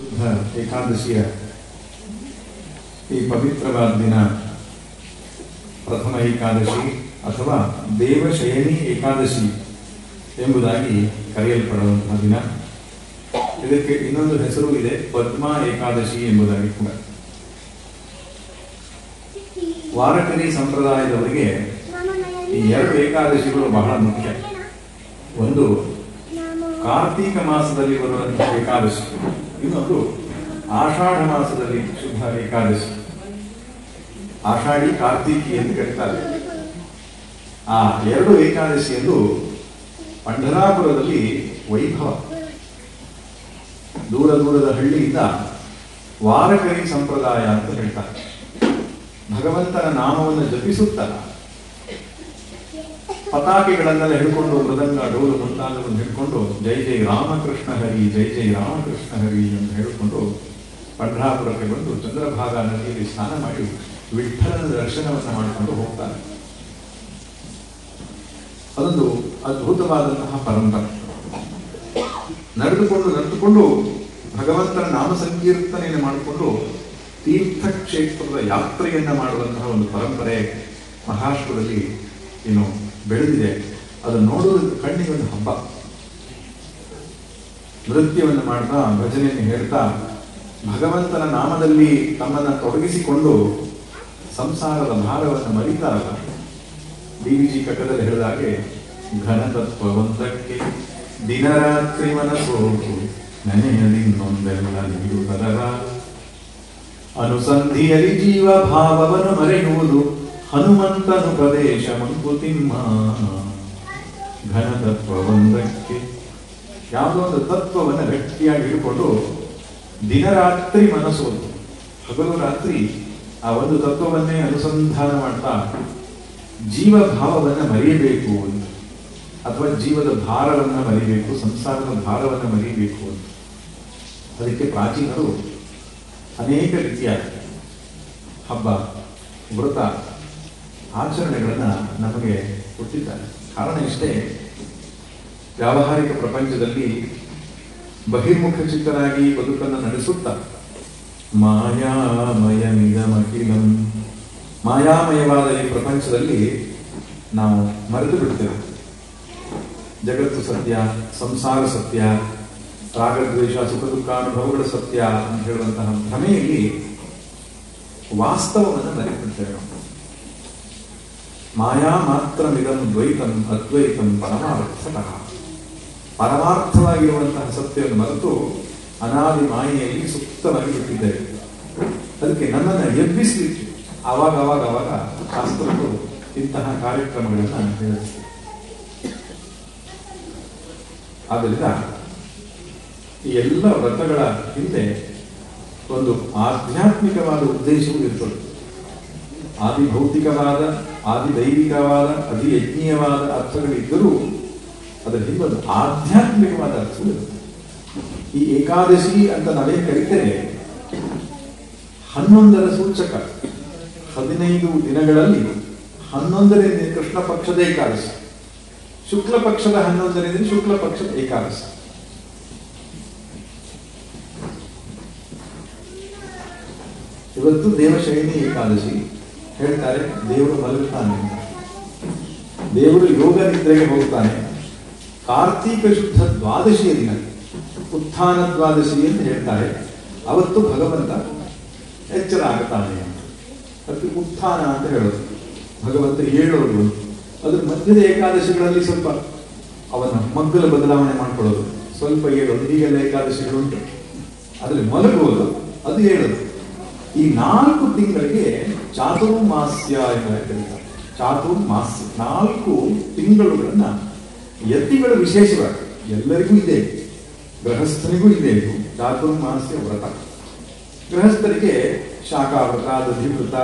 ಶುದ್ಧ ಏಕಾದಶಿಯ ಈ ಪವಿತ್ರವಾದ ದಿನ ಪ್ರಥಮ ಏಕಾದಶಿ ಅಥವಾ ದೇವಶಯನಿ ಏಕಾದಶಿ ಎಂಬುದಾಗಿ ಕರೆಯಲ್ಪಡುವಂತಹ ದಿನ. ಇದಕ್ಕೆ ಇನ್ನೊಂದು ಹೆಸರು ಇದೆ, ಪದ್ಮ ಏಕಾದಶಿ ಎಂಬುದಾಗಿ ಕೂಡ. ವಾರಕರಿ ಸಂಪ್ರದಾಯದವರಿಗೆ ಈ ಎರಡು ಏಕಾದಶಿಗಳು ಬಹಳ ಮುಖ್ಯ. ಒಂದು ಕಾರ್ತೀಕ ಮಾಸದಲ್ಲಿ ಬರುವಂತಹ ಏಕಾದಶಿ, ಇನ್ನೊಂದು ಆಷಾಢ ಮಾಸದಲ್ಲಿ ಶುದ್ಧ ಏಕಾದಶಿ. ಆಷಾಢಿ ಕಾರ್ತೀಕಿ ಎಂದು ಕರೀತಾರೆ. ಆ ಎರಡು ಏಕಾದಶಿಯಂದು ಪಂಢರಾಪುರದಲ್ಲಿ ವೈಭವ. ದೂರ ದೂರದ ಹಳ್ಳಿಯಿಂದ ವಾರಕರಿ ಸಂಪ್ರದಾಯ ಅಂತ ಹೇಳ್ತಾರೆ. ಭಗವಂತನ ನಾಮವನ್ನು ಜಪಿಸುತ್ತಾ ಪತಾಕೆಗಳನ್ನೆಲ್ಲ ಹಿಡ್ಕೊಂಡು, ಮೃದಂಗ, ಡೋಲು ಮುಂತಾದವನ್ನು ಹಿಡ್ಕೊಂಡು ಜೈ ಜೈ ರಾಮಕೃಷ್ಣ ಹರಿ, ಜೈ ಜೈ ರಾಮಕೃಷ್ಣ ಹರಿ ಅಂತ ಹೇಳಿಕೊಂಡು ಪಂಢರಾಪುರಕ್ಕೆ ಬಂದು ಚಂದ್ರಭಾಗಾ ನದಿಯಲ್ಲಿ ಸ್ನಾನ ಮಾಡಿ ವಿಠ್ಠಲನ ದರ್ಶನವನ್ನು ಮಾಡಿಕೊಂಡು ಹೋಗ್ತಾರೆ. ಅದೊಂದು ಅದ್ಭುತವಾದಂತಹ ಪರಂಪರೆ. ನಡೆದುಕೊಂಡು ಭಗವಂತನ ನಾಮ ಸಂಕೀರ್ತನೆಯನ್ನು ಮಾಡಿಕೊಂಡು ತೀರ್ಥಕ್ಷೇತ್ರದ ಯಾತ್ರೆಯನ್ನ ಮಾಡುವಂತಹ ಒಂದು ಪರಂಪರೆ ಮಹಾರಾಷ್ಟ್ರದಲ್ಲಿ ಏನು ಬೆಳೆದಿದೆ. ಅದನ್ನು ನೋಡುವುದಕ್ಕೆ ಕಣ್ಣಿಗೆ ಒಂದು ಹಬ್ಬ. ನೃತ್ಯವನ್ನು ಮಾಡ್ತಾ, ಭಜನೆಯನ್ನು ಹೇಳ್ತಾ, ಭಗವಂತನ ನಾಮದಲ್ಲಿ ತಮ್ಮನ್ನು ತೊಡಗಿಸಿಕೊಂಡು ಸಂಸಾರದ ಭಾರವನ್ನು ಮರಿತಾರಲ್ಲ. ಡಿ.ವಿ.ಜಿ. ಕಟ್ಟದಲ್ಲಿ ಹೇಳಿದಾಗೆ, ಘನತತ್ವವಂತಕ್ಕೆ ದಿನರಾತ್ರಿ ಮನಸೋಕು ನೆನೆಯಲಿನ್ನೊಂದೆಲ್ಲ ನೀಡು ಪದರ ಅನುಸಂಧಿಯಲಿ ಜೀವ ಭಾವವನ್ನು ಮರೆಯುವುದು ಹನುಮಂತನು ಪ್ರದೇಶ ಮಂಕುತಿಮ್ಮ. ಘನತತ್ವವೊಂದಕ್ಕೆ, ಯಾವುದೋ ಒಂದು ತತ್ವವನ್ನು ಗಟ್ಟಿಯಾಗಿ ಹಿಡ್ಕೊಂಡು ದಿನರಾತ್ರಿ ಮನಸ್ಸೋದು, ಹಗಲು ರಾತ್ರಿ ಆ ಒಂದು ತತ್ವವನ್ನೇ ಅನುಸಂಧಾನ ಮಾಡ್ತಾ ಜೀವ ಭಾವವನ್ನು ಮರೆಯಬೇಕು ಅಂತ, ಅಥವಾ ಜೀವದ ಭಾರವನ್ನು ಮರಿಬೇಕು, ಸಂಸಾರದ ಭಾರವನ್ನು ಮರೆಯಬೇಕು ಅಂತ. ಅದಕ್ಕೆ ಪ್ರಾಚೀನರು ಅನೇಕ ರೀತಿಯ ಹಬ್ಬ, ವ್ರತ, ಆಚರಣೆಗಳನ್ನು ನಮಗೆ ಕೊಟ್ಟಿದ್ದಾರೆ. ಕಾರಣ ಇಷ್ಟೇ, ವ್ಯಾವಹಾರಿಕ ಪ್ರಪಂಚದಲ್ಲಿ ಬಹಿರ್ಮುಖ ಚಿತ್ತರಾಗಿ ಬದುಕನ್ನು ನಡೆಸುತ್ತಾ ಮಾಯಾಮಯಮಿದಮಖಿಲಂ, ಮಾಯಾಮಯವಾದ ಈ ಪ್ರಪಂಚದಲ್ಲಿ ನಾವು ಮರೆತು ಬಿಡ್ತೇವೆ. ಜಗತ್ತು ಸತ್ಯ, ಸಂಸಾರ ಸತ್ಯ, ರಾಗದ್ವೇಷ, ಸುಖ ದುಃಖಾನುಭವಗಳ ಸತ್ಯ ಅಂತ ಹೇಳುವಂತಹ ಭ್ರಮೆಯಲ್ಲಿ ವಾಸ್ತವವನ್ನು ಮರೆತುಬಿಡ್ತೇವೆ ನಾವು. ಮಾಯಾ ಮಾತ್ರ ಮಿದಂ ದ್ವೈತಂ ಅದ್ವೈತಂ ಪರಮಾರ್ಥತಃ. ಪರಮಾರ್ಥವಾಗಿರುವಂತಹ ಸತ್ಯವನ್ನು ಮರೆತು ಅನಾದಿ ಮಾಯೆಯಲ್ಲಿ ಸುಪ್ತವಾಗಿ ಬಿಟ್ಟಿದ್ದೇವೆ. ಅದಕ್ಕೆ ನಮ್ಮನ್ನು ಎಬ್ಬಿಸಲಿಕ್ಕೆ ಅವಾಗ ಶಾಸ್ತ್ರಗಳು ಇಂತಹ ಕಾರ್ಯಕ್ರಮಗಳನ್ನು ಹೇಳುತ್ತೆ. ಆದ್ದರಿಂದ ಈ ಎಲ್ಲ ವ್ರತಗಳ ಹಿಂದೆ ಒಂದು ಆಧ್ಯಾತ್ಮಿಕವಾದ ಉದ್ದೇಶವೂ ಇರ್ತದೆ. ಆದಿ ಭೌತಿಕವಾದ, ಆದಿ ದೈವಿಕವಾದ, ಅತಿ ಯಜ್ಞೀಯವಾದ ಅರ್ಥಗಳಿದ್ದರೂ ಅದರ ಹಿಂದೆ ಒಂದು ಆಧ್ಯಾತ್ಮಿಕವಾದ ಅರ್ಥವೂ ಇರುತ್ತೆ. ಈ ಏಕಾದಶಿ ಅಂತ ನಾವೇ ಕರೀತೇವೆ, 11ರ ಸೂಚಕ. 15 ದಿನಗಳಲ್ಲಿ 11ನೇ ಕೃಷ್ಣ ಪಕ್ಷದ ಏಕಾದಶಿ, ಶುಕ್ಲ ಪಕ್ಷದ 11ನೇ ದಿನ ಶುಕ್ಲ ಪಕ್ಷದ ಏಕಾದಶಿ. ಇವತ್ತು ದೇವಶಯನಿ ಏಕಾದಶಿ. ಹೇಳ್ತಾರೆ ದೇವರು ಮಲಗುತ್ತಾನೆ ಅಂತ, ದೇವರು ಯೋಗ ನಿದ್ರೆಗೆ ಹೋಗ್ತಾನೆ. ಕಾರ್ತೀಕ ಶುದ್ಧ ದ್ವಾದಶಿಯ ದಿನ, ಉತ್ಥಾನ ದ್ವಾದಶಿ ಅಂತ ಹೇಳ್ತಾರೆ. ಅವತ್ತು ಭಗವಂತ ಎಚ್ಚರ ಆಗುತ್ತಾನೆ ಅಂತ. ಅದಕ್ಕೆ ಉತ್ಥಾನ ಅಂತ ಹೇಳೋದು, ಭಗವಂತ ಹೇಳೋದು. ಅದ್ರ ಮಧ್ಯದ ಏಕಾದಶಿಗಳಲ್ಲಿ ಸ್ವಲ್ಪ ಅವನ ಮಗ್ಗಲ ಬದಲಾವಣೆ ಮಾಡ್ಕೊಳ್ಳೋದು, ಸ್ವಲ್ಪ ಹೇಳೋದು, ಹೀಗೆಲ್ಲ ಏಕಾದಶಿಗಳುಂಟು. ಅದರಲ್ಲಿ ಮಲಗುವುದು, ಅದು ಹೇಳೋದು. ಈ 4 ತಿಂಗಳಿಗೆ ಚಾತುರ್ಮಾಸ್ಯ ಎಂದು ಕರೀತಾರೆ. ಚಾತುರ್ಮಾಸ್ಯ, 4 ತಿಂಗಳುಗಳನ್ನ ಯತಿಗಳು ವಿಶೇಷವಾಗಿ, ಎಲ್ಲರಿಗೂ ಇದೆ, ಗೃಹಸ್ಥನಿಗೂ ಇದೆ ಇದು ಚಾತುರ್ಮಾಸ್ಯ ವ್ರತ. ಗೃಹಸ್ಥರಿಗೆ ಶಾಖಾವ್ರತ, ದಧಿವ್ರತ,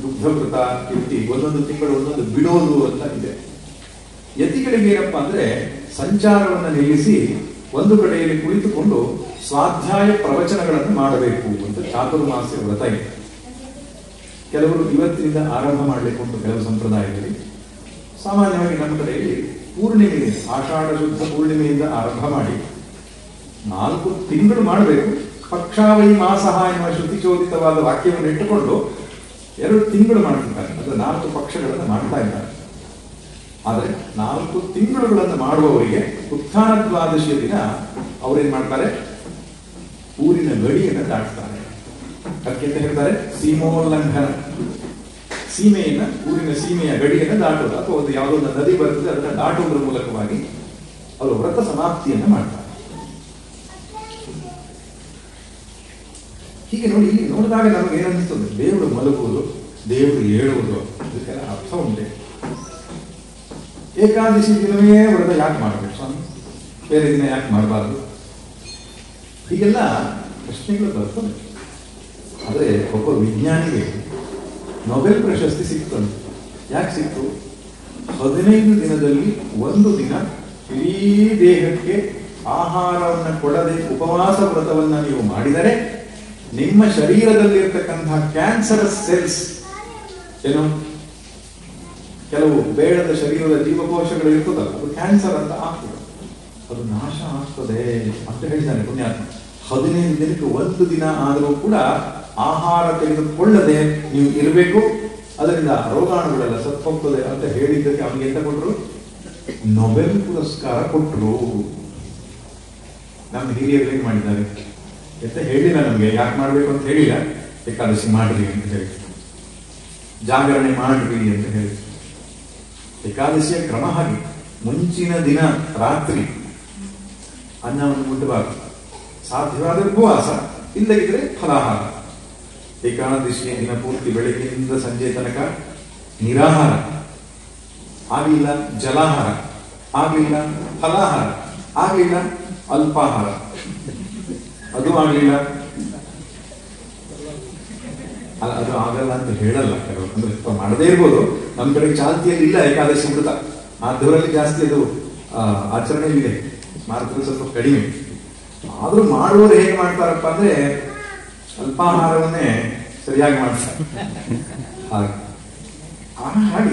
ದುಗ್ಧವ್ರತ ಇರ್ತಿ, ಒಂದೊಂದು ತಿಂಗಳು ಒಂದೊಂದು ಬಿಡೋದು ಅಂತ ಇದೆ. ಯತಿಗಳಿಗೆ ಏನಪ್ಪಾ ಅಂದ್ರೆ, ಸಂಚಾರವನ್ನು ನಿಲ್ಲಿಸಿ ಒಂದು ಕಡೆಯಲ್ಲಿ ಕುಳಿತುಕೊಂಡು ಸ್ವಾಧ್ಯಾಯ ಪ್ರವಚನಗಳನ್ನು ಮಾಡಬೇಕು ಅಂತ ಚಾತುರ್ಮಾಸ್ಯ ವ್ರತ ಇದೆ. ಕೆಲವರು ಇವತ್ತಿನಿಂದ ಆರಂಭ ಮಾಡಲಿಕ್ಕೆ ಉಂಟು ಕೆಲವು ಸಂಪ್ರದಾಯದಲ್ಲಿ. ಸಾಮಾನ್ಯವಾಗಿ ನಮ್ಮ ಕಡೆಯಲ್ಲಿ ಪೂರ್ಣಿಮೆಯಿಂದ, ಆಷಾಢ ಶುದ್ಧ ಪೂರ್ಣಿಮೆಯಿಂದ ಆರಂಭ ಮಾಡಿ 4 ತಿಂಗಳು ಮಾಡಬೇಕು. ಪಕ್ಷಾವೈ ಮಾಸಃ ಎನ್ನುವ ಶ್ರುತಿಚೋದಿತವಾದ ವಾಕ್ಯವನ್ನು ಇಟ್ಟುಕೊಂಡು 2 ತಿಂಗಳು ಮಾಡ್ತಿದ್ದಾರೆ. ಅದು 4 ಪಕ್ಷಗಳನ್ನು ಮಾಡ್ತಾ ಇದ್ದಾರೆ. ಆದರೆ 4 ತಿಂಗಳುಗಳನ್ನು ಮಾಡುವವರಿಗೆ ಉತ್ಥಾನ ದ್ವಾದಶಿಯ ದಿನ ಅವರೇನ್ ಮಾಡ್ತಾರೆ, ಊರಿನ ಗಡಿಯನ್ನು ದಾಟ್ತಾರೆ. ಅದಕ್ಕೆ ಅಂತ ಹೇಳ್ತಾರೆ ಸೀಮೋಲ್ಲಂಘನ. ಊರಿನ ಸೀಮೆಯ ಗಡಿಯನ್ನು ದಾಟುವುದು, ಅಥವಾ ಒಂದು ಯಾವುದೋ ಒಂದು ನದಿ ಬರ್ತದೆ ಅದನ್ನು ದಾಟುವುದರ ಮೂಲಕವಾಗಿ ಅವರು ವ್ರತ ಸಮಾಪ್ತಿಯನ್ನು ಮಾಡ್ತಾರೆ. ಹೀಗೆ ನೋಡಿ, ಇಲ್ಲಿ ನೋಡಿದಾಗ ನಮಗೆ ಏನನ್ನಿಸ್ತದೆ, ದೇವರು ಮಲಗುವುದು, ದೇವರು ಏಳುವುದು, ಇದಕ್ಕೆಲ್ಲ ಅರ್ಥ ಉಂಟೆ. ಏಕಾದಶಿ ದಿನವೇ ವ್ರತ ಯಾಕೆ ಮಾಡಬೇಕು ಸ್ವಾಮಿ, ಬೇರೆ ದಿನ ಯಾಕೆ ಮಾಡಬಾರ್ದು? ಹೀಗೆಲ್ಲ ಪ್ರಶ್ನೆಗಳು ಬರ್ತವೆ. ಆದರೆ ಒಬ್ಬ ವಿಜ್ಞಾನಿಗೆ ನೊಬೆಲ್ ಪ್ರಶಸ್ತಿ ಸಿಕ್ತಂತೆ. ಯಾಕೆ ಸಿಕ್ತು? 15 ದಿನದಲ್ಲಿ 1 ದಿನ ಇಡೀ ದೇಹಕ್ಕೆ ಆಹಾರವನ್ನು ಕೊಡದೆ ಉಪವಾಸ ವ್ರತವನ್ನ ನೀವು ಮಾಡಿದರೆ ನಿಮ್ಮ ಶರೀರದಲ್ಲಿರ್ತಕ್ಕಂತಹ ಕ್ಯಾನ್ಸರಸ್ ಸೆಲ್ಸ್, ಏನು ಕೆಲವು ಬೇಡದ ಶರೀರದ ಜೀವಕೋಶಗಳು ಇರ್ತದಲ್ಲ, ಅದು ಕ್ಯಾನ್ಸರ್ ಅಂತ ಆಗ್ತದೆ, ಅದು ನಾಶ ಆಗ್ತದೆ ಅಂತ ಹೇಳಿದ್ದಾನೆ ಪುಣ್ಯಾತ್ಮ. 15 ದಿನಕ್ಕೆ 1 ದಿನ ಆದರೂ ಕೂಡ ಆಹಾರ ತೆಗೆದುಕೊಳ್ಳದೆ ನೀವು ಇರಬೇಕು, ಅದರಿಂದ ರೋಗಾಣುಗಳೆಲ್ಲ ಸತ್ತೋಗ್ತದೆ ಅಂತ ಹೇಳಿದ್ದಕ್ಕೆ ಅವನಿಗೆ ಎಂತ ಕೊಟ್ಟರು? ನೊಬೆಲ್ ಪುರಸ್ಕಾರ ಕೊಟ್ಟರು. ನಮ್ಮ ಹಿರಿಯರು ಏನ್ ಮಾಡಿದ್ದಾರೆ ಅಂತ ಹೇಳಿಲ್ಲ, ನಮ್ಗೆ ಯಾಕೆ ಮಾಡ್ಬೇಕು ಅಂತ ಹೇಳಿಲ್ಲ. ಏಕಾದಶಿ ಮಾಡ್ರಿ ಅಂತ ಹೇಳಿ, ಜಾಗರಣೆ ಮಾಡ್ರಿ ಅಂತ ಹೇಳಿ. ಏಕಾದಶಿಯ ಕ್ರಮ ಹಾಗೆ, ಮುಂಚಿನ ದಿನ ರಾತ್ರಿ ಅನ್ನವನ್ನು ಮುಟ್ಟಬಾರದು, ಸಾಧ್ಯವಾದ ಉಪವಾಸ, ಇಲ್ಲದಿದ್ರೆ ಫಲಾಹಾರ. ಏಕಾದಶಿಯ ದಿನ ಪೂರ್ತಿ ಬೆಳಗ್ಗೆಯಿಂದ ಸಂಜೆ ತನಕ ನಿರಾಹಾರ, ಆಗಲಿಲ್ಲ ಜಲಾಹಾರ, ಆಗಲಿಲ್ಲ ಫಲಾಹಾರ, ಆಗಲಿಲ್ಲ ಅಲ್ಪಾಹಾರ, ಅದು ಆಗಲಿಲ್ಲ. ಅಲ್ಲ, ಅದು ಆಗಲ್ಲ ಅಂತ ಹೇಳಲ್ಲ ಕೆಲವರು, ಅಂದ್ರೆ ಮಾಡದೇ ಇರ್ಬೋದು. ನಮ್ಮ ಕಡೆಗೆ ಚಾಲ್ತಿಯಲ್ಲಿ ಇಲ್ಲ ಏಕಾದಶಿ ಮೃತ, ಆದವರಲ್ಲಿ ಜಾಸ್ತಿ ಅದು ಆಚರಣೆಯಲ್ಲಿದೆ, ಭಾರತದಲ್ಲಿ ಸ್ವಲ್ಪ ಕಡಿಮೆ. ಆದ್ರೂ ಮಾಡುವವರು ಹೇಗೆ ಮಾಡ್ತಾರಪ್ಪ ಅಂದ್ರೆ ಅಲ್ಪಾಹಾರವನ್ನೇ ಸರಿಯಾಗಿ ಮಾಡ್ತಾರೆ. ಹಾಗೆ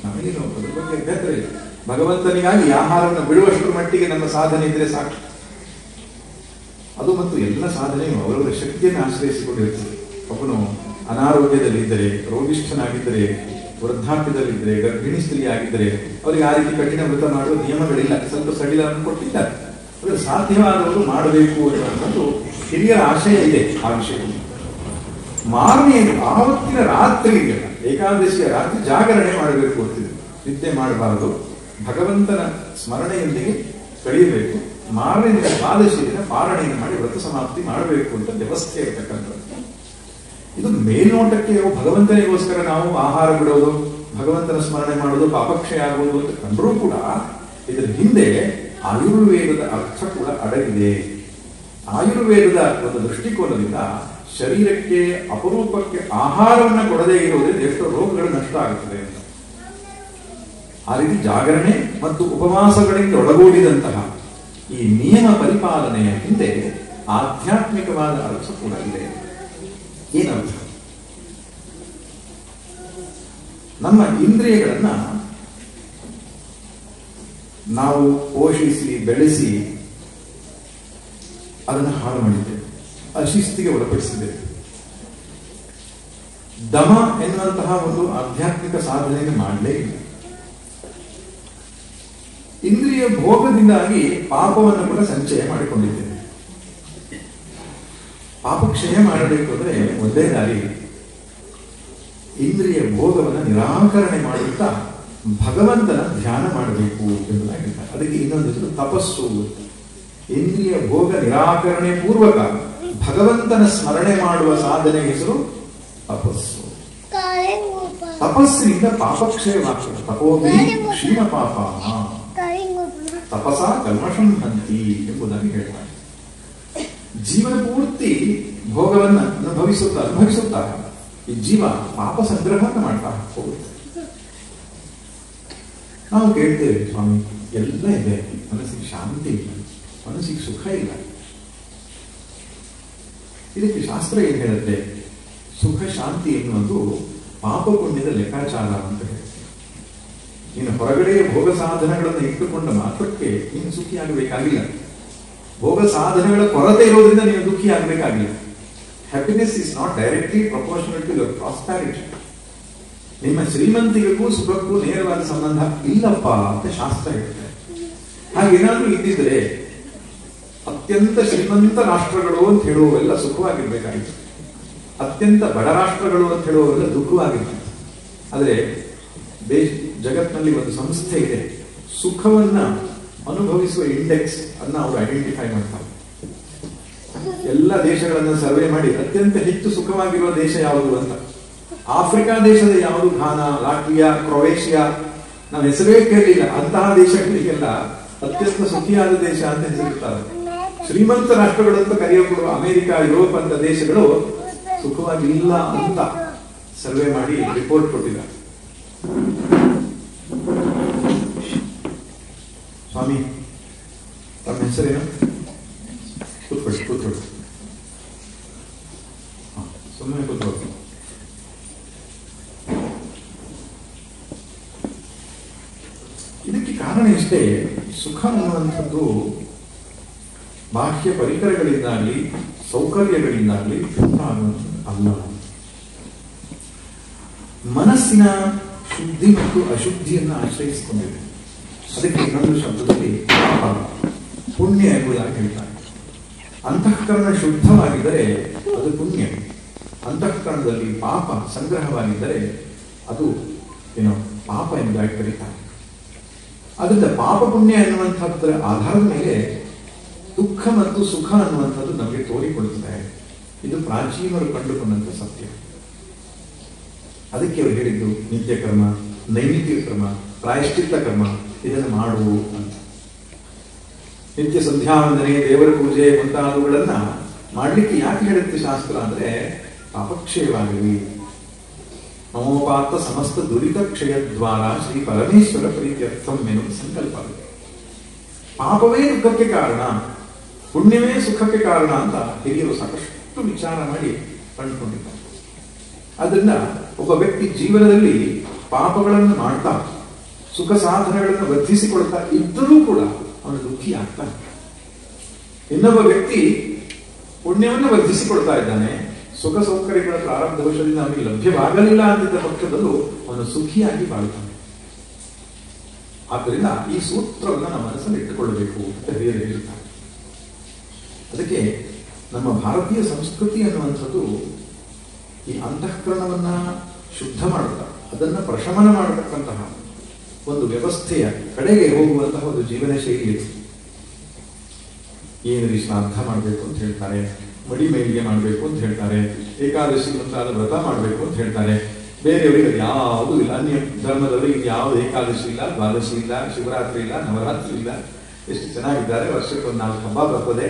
ನಮಗೇನು ಅದ್ರ ಬಗ್ಗೆ ಬೇರೆ ಇಲ್ಲ. ಭಗವಂತನಿಗಾಗಿ ಆಹಾರವನ್ನು ಬಿಡುವಷ್ಟರ ಮಟ್ಟಿಗೆ ನಮ್ಮ ಸಾಧನೆ ಇದ್ರೆ ಸಾಕು. ಅದು ಮತ್ತು ಎಲ್ಲ ಸಾಧನೆಯು ಅವರವರ ಶಕ್ತಿಯನ್ನು ಆಶ್ರಯಿಸಿಕೊಂಡಿರ್ತದೆ. ಒಬ್ಬನು ಅನಾರೋಗ್ಯದಲ್ಲಿದ್ದರೆ, ರೋಗಿಷ್ಠನಾಗಿದ್ದರೆ, ವೃದ್ಧಾಪ್ಯದಲ್ಲಿದ್ದರೆ, ಗರ್ಭಿಣಿ ಸ್ತ್ರೀ ಆಗಿದ್ದರೆ ಅವರಿಗೆ ಆ ರೀತಿ ಕಠಿಣ ವ್ರತ ಮಾಡುವ ನಿಯಮಗಳಿಲ್ಲ, ಸ್ವಲ್ಪ ಸಡಿಲವನ್ನು ಕೊಟ್ಟಿದ್ದಾರೆ. ಅದು ಸಾಧ್ಯವಾದವರು ಮಾಡಬೇಕು ಅನ್ನೋದು ಹಿರಿಯರ ಆಶಯ ಇದೆ ಆ ವಿಷಯದಲ್ಲಿ. ಮಾರನೇ ಆವತ್ತಿನ ರಾತ್ರಿ ಇದೆಯಲ್ಲ, ಏಕಾದಶಿಯ ರಾತ್ರಿ ಜಾಗರಣೆ ಮಾಡಬೇಕು ಅಂತಿದೆ. ನಿದ್ದೆ ಮಾಡಬಾರದು, ಭಗವಂತನ ಸ್ಮರಣೆಯೊಂದಿಗೆ ಕಳೆಯಬೇಕು. ಮಾರನೇ ದಿನ ದ್ವಾದಶಿ ದಿನ ಪಾರಣೆಯನ್ನು ಮಾಡಿ ವ್ರತ ಸಮಾಪ್ತಿ ಮಾಡಬೇಕು ಅಂತ ವ್ಯವಸ್ಥೆ ಇರತಕ್ಕಂಥದ್ದು. ಇದು ಮೇಲ್ನೋಟಕ್ಕೆ ಭಗವಂತನಿಗೋಸ್ಕರ ನಾವು ಆಹಾರ ಬಿಡೋದು, ಭಗವಂತನ ಸ್ಮರಣೆ ಮಾಡೋದು, ಪಾಪಕ್ಷಯ ಆಗುವುದು ಅಂತ ಕಂಡ್ರೂ ಕೂಡ ಇದರ ಹಿಂದೆ ಆಯುರ್ವೇದದ ಅರ್ಥ ಕೂಡ ಅಡಗಿದೆ. ಆಯುರ್ವೇದದ ಒಂದು ದೃಷ್ಟಿಕೋನದಿಂದ ಶರೀರಕ್ಕೆ ಅಪರೂಪಕ್ಕೆ ಆಹಾರವನ್ನು ಕೊಡದೇ ಇರುವುದರಿಂದ ಎಷ್ಟೋ ರೋಗಗಳು ನಷ್ಟ ಆಗುತ್ತದೆ ಅಂತ. ಆ ರೀತಿ ಜಾಗರಣೆ ಮತ್ತು ಉಪವಾಸಗಳಿಂದ ಒಳಗೂಡಿದಂತಹ ಈ ನಿಯಮ ಪರಿಪಾಲನೆಯ ಹಿಂದೆ ಆಧ್ಯಾತ್ಮಿಕವಾದ ಅರ್ಥ ಕೂಡ ಇದೆ. ಏನರ್ಥ? ನಮ್ಮ ಇಂದ್ರಿಯಗಳನ್ನ ನಾವು ಪೋಷಿಸಿ ಬೆಳೆಸಿ ಅದನ್ನು ಹಾಳು ಮಾಡಿದ್ದೇವೆ, ಅಶಿಸ್ತಿಗೆ ಒಳಪಡಿಸಿದ್ದೇವೆ. ದಮ ಎನ್ನುವಂತಹ ಒಂದು ಆಧ್ಯಾತ್ಮಿಕ ಸಾಧನೆಯನ್ನು ಮಾಡಲೇ ಇಲ್ಲ. ಇಂದ್ರಿಯ ಭೋಗದಿಂದಾಗಿ ಪಾಪವನ್ನು ಕೂಡ ಸಂಚಯ ಮಾಡಿಕೊಂಡಿದ್ದೇವೆ. ಪಾಪಕ್ಷಯ ಮಾಡಬೇಕು ಅಂದ್ರೆ ಒಂದೇ ದಾರಿ, ಇಂದ್ರಿಯ ಭೋಗವನ್ನು ನಿರಾಕರಣೆ ಮಾಡುತ್ತಾ ಭಗವಂತನ ಧ್ಯಾನ ಮಾಡಬೇಕು ಎಂಬುದಾಗಿರ್ತಾರೆ. ಅದಕ್ಕೆ ಇನ್ನೊಂದು ಹೆಸರು ತಪಸ್ಸು. ಇಂದ್ರಿಯ ಭೋಗ ನಿರಾಕರಣೆ ಪೂರ್ವಕ ಭಗವಂತನ ಸ್ಮರಣೆ ಮಾಡುವ ಸಾಧನೆ ಹೆಸರು ತಪಸ್ಸು. ತಪಸ್ಸಿನಿಂದ ಪಾಪಕ್ಷಯವಾಗ್ತದೆ. ತಪೋಭಿ ಕ್ಷೀಣ ಪಾಪ ತಪಸಾ ಕಲ್ಮಷಂ ಹಂತಿ ಎಂಬುದಾಗಿ ಹೇಳ್ತಾರೆ. ಜೀವನ ಪೂರ್ತಿ ಭೋಗವನ್ನು ಅನುಭವಿಸುತ್ತಾ ಈ ಜೀವ ಪಾಪ ಸಂಗ್ರಹವನ್ನು ಮಾಡ್ತಾ ಹೋಗುತ್ತೆ. ನಾವು ಕೇಳ್ತೇವೆ, ಸ್ವಾಮಿ ಎಲ್ಲ ಇದೆ, ಮನಸ್ಸಿಗೆ ಶಾಂತಿ ಇಲ್ಲ, ಮನಸ್ಸಿಗೆ ಸುಖ ಇಲ್ಲ. ಇದಕ್ಕೆ ಶಾಸ್ತ್ರ ಏನ್ ಹೇಳುತ್ತೆ? ಸುಖ ಶಾಂತಿ ಎನ್ನುವುದು ಪಾಪ ಪುಣ್ಯದ ಲೆಕ್ಕಾಚಾರ ಅಂತ ಹೇಳುತ್ತೆ. ನೀನು ಹೊರಗಡೆಯ ಭೋಗ ಸಾಧನಗಳನ್ನು ಇಟ್ಟುಕೊಂಡ ಮಾತ್ರಕ್ಕೆ ನೀನು ಸುಖಿಯಾಗಬೇಕಾಗಿಲ್ಲ. ಭೋಗ ಸಾಧನೆಗಳ ಕೊರತೆ ಇರೋದ್ರಿಂದ ನೀವು ದುಃಖಿ ಆಗಬೇಕಾಗಿಲ್ಲ. Happiness is not directly proportional to your prosperity. ನಿಮ್ಮ ಶ್ರೀಮಂತಿಗೂ ಸುಖಕ್ಕೂ ನೇರವಾದ ಸಂಬಂಧ ಇಲ್ಲಪ್ಪ ಅಂತ ಶಾಸ್ತ್ರ ಹೇಳ್ತಾರೆ. ಹಾಗೇನಾದ್ರೂ ಇದ್ದಿದ್ರೆ ಅತ್ಯಂತ ಶ್ರೀಮಂತ ರಾಷ್ಟ್ರಗಳು ಅಂತ ಹೇಳುವವೆಲ್ಲ ಸುಖವಾಗಿರ್ಬೇಕಾಗಿತ್ತು, ಅತ್ಯಂತ ಬಡ ರಾಷ್ಟ್ರಗಳು ಅಂತ ಹೇಳುವವೆಲ್ಲ ದುಃಖವಾಗಿರ್ಬೇಕು. ಆದರೆ ಜಗತ್ತಿನಲ್ಲಿ ಒಂದು ಸಂಸ್ಥೆ ಇದೆ, ಸುಖವನ್ನ ಅನುಭವಿಸುವ ಇಂಡೆಕ್ಸ್ ಅನ್ನ ಅವರು ಐಡೆಂಟಿಫೈ ಮಾಡ್ತಾರೆ. ಎಲ್ಲ ದೇಶಗಳನ್ನ ಸರ್ವೆ ಮಾಡಿ ಅತ್ಯಂತ ಹೆಚ್ಚು ಸುಖವಾಗಿರುವ ದೇಶ ಯಾವುದು ಅಂತ. ಆಫ್ರಿಕಾ ದೇಶದ ಯಾವುದು? ಘಾನಾ, ಲಾಟ್ವಿಯಾ, ಕ್ರೊವೇಷಿಯಾ, ನಾವು ಹೆಸರೇ ಕೇಳಲಿಲ್ಲ. ಅಂತಹ ದೇಶಗಳಿಗೆಲ್ಲ ಅತ್ಯಂತ ಸುಖಿಯಾದ ದೇಶ ಅಂತ ಹೆಸರಿರ್ತಾರೆ. ಶ್ರೀಮಂತ ರಾಷ್ಟ್ರಗಳಂತ ಕರೆಯಲ್ಪಡುವ ಅಮೆರಿಕ, ಯುರೋಪ್ ಅಂತ ದೇಶಗಳು ಸುಖವಾಗಿಲ್ಲ ಅಂತ ಸರ್ವೆ ಮಾಡಿ ರಿಪೋರ್ಟ್ ಕೊಟ್ಟಿದ್ದಾರೆ. ಸ್ವಾಮಿ, ತಮ್ಮ ಹೆಸರೇನು? ಕೂತ್ಕೊಳ್ಳಿ ಕೂತ್ಕೊಳ್ಳಿ, ಸುಮ್ಮನೆ ಕೂತ್ಕೊಳ್ಳಿ. ಇದಕ್ಕೆ ಕಾರಣ ಇಷ್ಟೇ, ಸುಖ ಅನ್ನುವಂಥದ್ದು ಬಾಹ್ಯ ಪರಿಕರಗಳಿಂದಾಗಲಿ ಸೌಕರ್ಯಗಳಿಂದಾಗಲಿ ಉಂಟಾಗುವಂಥದ್ದು ಅಲ್ಲ. ಮನಸ್ಸಿನ ಶುದ್ಧಿ ಮತ್ತು ಅಶುದ್ಧಿಯನ್ನು ಆಶ್ರಯಿಸಿಕೊಂಡಿದೆ. ಅದಕ್ಕೆ ಇನ್ನೊಂದು ಶಬ್ದದಲ್ಲಿ ಪಾಪ, ಪುಣ್ಯ ಎಂಬುದಾಗಿ ಹೇಳ್ತಾರೆ. ಅಂತಃಕರಣ ಶುದ್ಧವಾಗಿದ್ದರೆ ಅದು ಪುಣ್ಯ, ಅಂತಃಕರಣದಲ್ಲಿ ಪಾಪ ಸಂಗ್ರಹವಾಗಿದ್ದರೆ ಅದು ಏನೋ ಪಾಪ ಎಂಬುದಾಗಿ ಕರೀತಾರೆ. ಅದರಿಂದ ಪಾಪ ಪುಣ್ಯ ಎನ್ನುವಂಥದ್ದರ ಆಧಾರದ ಮೇಲೆ ದುಃಖ ಮತ್ತು ಸುಖ ಅನ್ನುವಂಥದ್ದು ನಮಗೆ ತೋರಿಕೊಡುತ್ತದೆ. ಇದು ಪ್ರಾಚೀನರು ಕಂಡುಕೊಂಡಂತ ಸತ್ಯ. ಅದಕ್ಕೆ ಅವರು ಹೇಳಿದ್ದು ನಿತ್ಯ ಕರ್ಮ, ನೈಮಿತ್ತಿಕ ಕರ್ಮ, ಪ್ರಾಯಶ್ಚಿತ್ತ ಕರ್ಮ, ಇದನ್ನು ಮಾಡುವು ಅಂತ. ನಿತ್ಯ ಸಂಧ್ಯಾವಂದನೆ, ದೇವರ ಪೂಜೆ ಮುಂತಾದವುಗಳನ್ನ ಮಾಡ್ಲಿಕ್ಕೆ ಯಾಕೆ ಹೇಳುತ್ತೆ ಶಾಸ್ತ್ರ ಅಂದ್ರೆ ಪಾಪಕ್ಷಯವಾಗಲಿ. ನಮೋಪಾತ್ತ ಸಮಸ್ತ ದುರಿತ ಕ್ಷಯದ್ವಾರ ಶ್ರೀ ಪರಮೇಶ್ವರ ಪ್ರೀತ್ಯರ್ಥಂ ಎನ್ನುವ ಸಂಕಲ್ಪ. ಪಾಪವೇ ದುಃಖಕ್ಕೆ ಕಾರಣ, ಪುಣ್ಯವೇ ಸುಖಕ್ಕೆ ಕಾರಣ ಅಂತ ಹಿರಿಯರು ಸಾಕಷ್ಟು ವಿಚಾರ ಮಾಡಿ ಕಂಡುಕೊಂಡಿದ್ದಾರೆ. ಅದರಿಂದ ಒಬ್ಬ ವ್ಯಕ್ತಿ ಜೀವನದಲ್ಲಿ ಪಾಪಗಳನ್ನು ಮಾಡ್ತಾ ಸುಖ ಸಾಧನೆಗಳನ್ನು ವರ್ಧಿಸಿಕೊಳ್ತಾ ಇದ್ದರೂ ಕೂಡ ಅವನು ದುಃಖಿ ಆಗ್ತಾನೆ. ಇನ್ನೊಬ್ಬ ವ್ಯಕ್ತಿ ಪುಣ್ಯವನ್ನು ವರ್ಧಿಸಿಕೊಳ್ತಾ ಇದ್ದಾನೆ, ಸುಖ ಸೌಕರ್ಯಗಳ ಪ್ರಾರಬ್ಧ ದೋಷದಿಂದ ಅವನಿಗೆ ಲಭ್ಯವಾಗಲಿಲ್ಲ ಅಂತಿದ್ದ ಪಕ್ಷದಲ್ಲೂ ಅವನು ಸುಖಿಯಾಗಿ ಬಾಳ್ತಾನೆ. ಆದ್ದರಿಂದ ಈ ಸೂತ್ರವನ್ನು ನಮ್ಮ ಮನಸ್ಸಲ್ಲಿ ಇಟ್ಟುಕೊಳ್ಳಬೇಕು ಅಂತ ಹಿರಿಯರು ಹೇಳ್ತಾರೆ. ಅದಕ್ಕೆ ನಮ್ಮ ಭಾರತೀಯ ಸಂಸ್ಕೃತಿ ಅನ್ನುವಂಥದ್ದು ಈ ಅಂತಃಕರಣವನ್ನ ಶುದ್ಧ ಮಾಡುತ್ತಾ ಅದನ್ನ ಪ್ರಶಮನ ಮಾಡತಕ್ಕಂತಹ ಒಂದು ವ್ಯವಸ್ಥೆಯ ಕಡೆಗೆ ಹೋಗುವಂತಹ ಒಂದು ಜೀವನ ಶೈಲಿ ಇದೆ. ಏನ್ರಿ ಶ್ರಾದ್ದ ಮಾಡಬೇಕು ಅಂತ ಹೇಳ್ತಾರೆ, ಮಡಿ ಮೇಲಿಗೆ ಮಾಡಬೇಕು ಅಂತ ಹೇಳ್ತಾರೆ, ಏಕಾದಶಿ ಮುಂತಾದ ವ್ರತ ಮಾಡಬೇಕು ಅಂತ ಹೇಳ್ತಾರೆ. ಬೇರೆಯವರಿಗೆ ಯಾವುದೂ ಇಲ್ಲ. ಅನ್ಯ ಧರ್ಮದವರಿಗೆ ಯಾವುದು ಏಕಾದಶಿ ಇಲ್ಲ, ದ್ವಾದಶಿ ಇಲ್ಲ, ಶಿವರಾತ್ರಿ ಇಲ್ಲ, ನವರಾತ್ರಿ ಇಲ್ಲ. ಎಷ್ಟು ಚೆನ್ನಾಗಿದ್ದಾರೆ. ವರ್ಷಕ್ಕೆ ಒಂದು 4 ಹಬ್ಬ ಬರ್ತದೆ.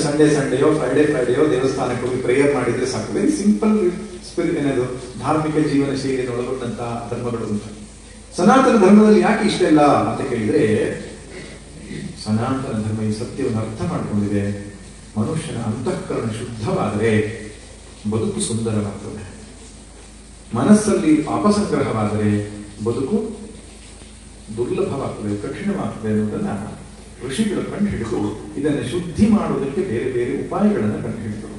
ಸಂಡೆಯೋ ಫ್ರೈಡೆಯೋ ದೇವಸ್ಥಾನಕ್ಕೆ ಹೋಗಿ ಪ್ರೇಯರ್ ಮಾಡಿದ್ರೆ ಸಾಕು. ವೆರಿ ಸಿಂಪಲ್ ಏನದು ಧಾರ್ಮಿಕ ಜೀವನ ಶೈಲಿಯನ್ನು ಒಳಗೊಂಡಂತಹ ಧರ್ಮಗಳು ಅಂತ. ಸನಾತನ ಧರ್ಮದಲ್ಲಿ ಯಾಕೆ ಇಷ್ಟ ಇಲ್ಲ ಅಂತ ಕೇಳಿದ್ರೆ, ಸನಾತನ ಧರ್ಮ ಈ ಸತ್ಯವನ್ನು ಅರ್ಥ ಮಾಡಿಕೊಂಡಿದೆ. ಮನುಷ್ಯನ ಅಂತಃಕರಣ ಶುದ್ಧವಾದರೆ ಬದುಕು ಸುಂದರವಾಗ್ತದೆ. ಮನಸ್ಸಲ್ಲಿ ಪಾಪ ಸಂಗ್ರಹವಾದರೆ ಬದುಕು ದುರ್ಲಭವಾಗ್ತದೆ, ಕಠಿಣವಾಗ್ತದೆ ಅನ್ನೋದನ್ನ ಋಷಿಗಳು ಕಂಡು ಹಿಡಿದು ಇದನ್ನು ಶುದ್ಧಿ ಮಾಡುವುದಕ್ಕೆ ಬೇರೆ ಬೇರೆ ಉಪಾಯಗಳನ್ನು ಕಂಡು ಹಿಡಿದರು.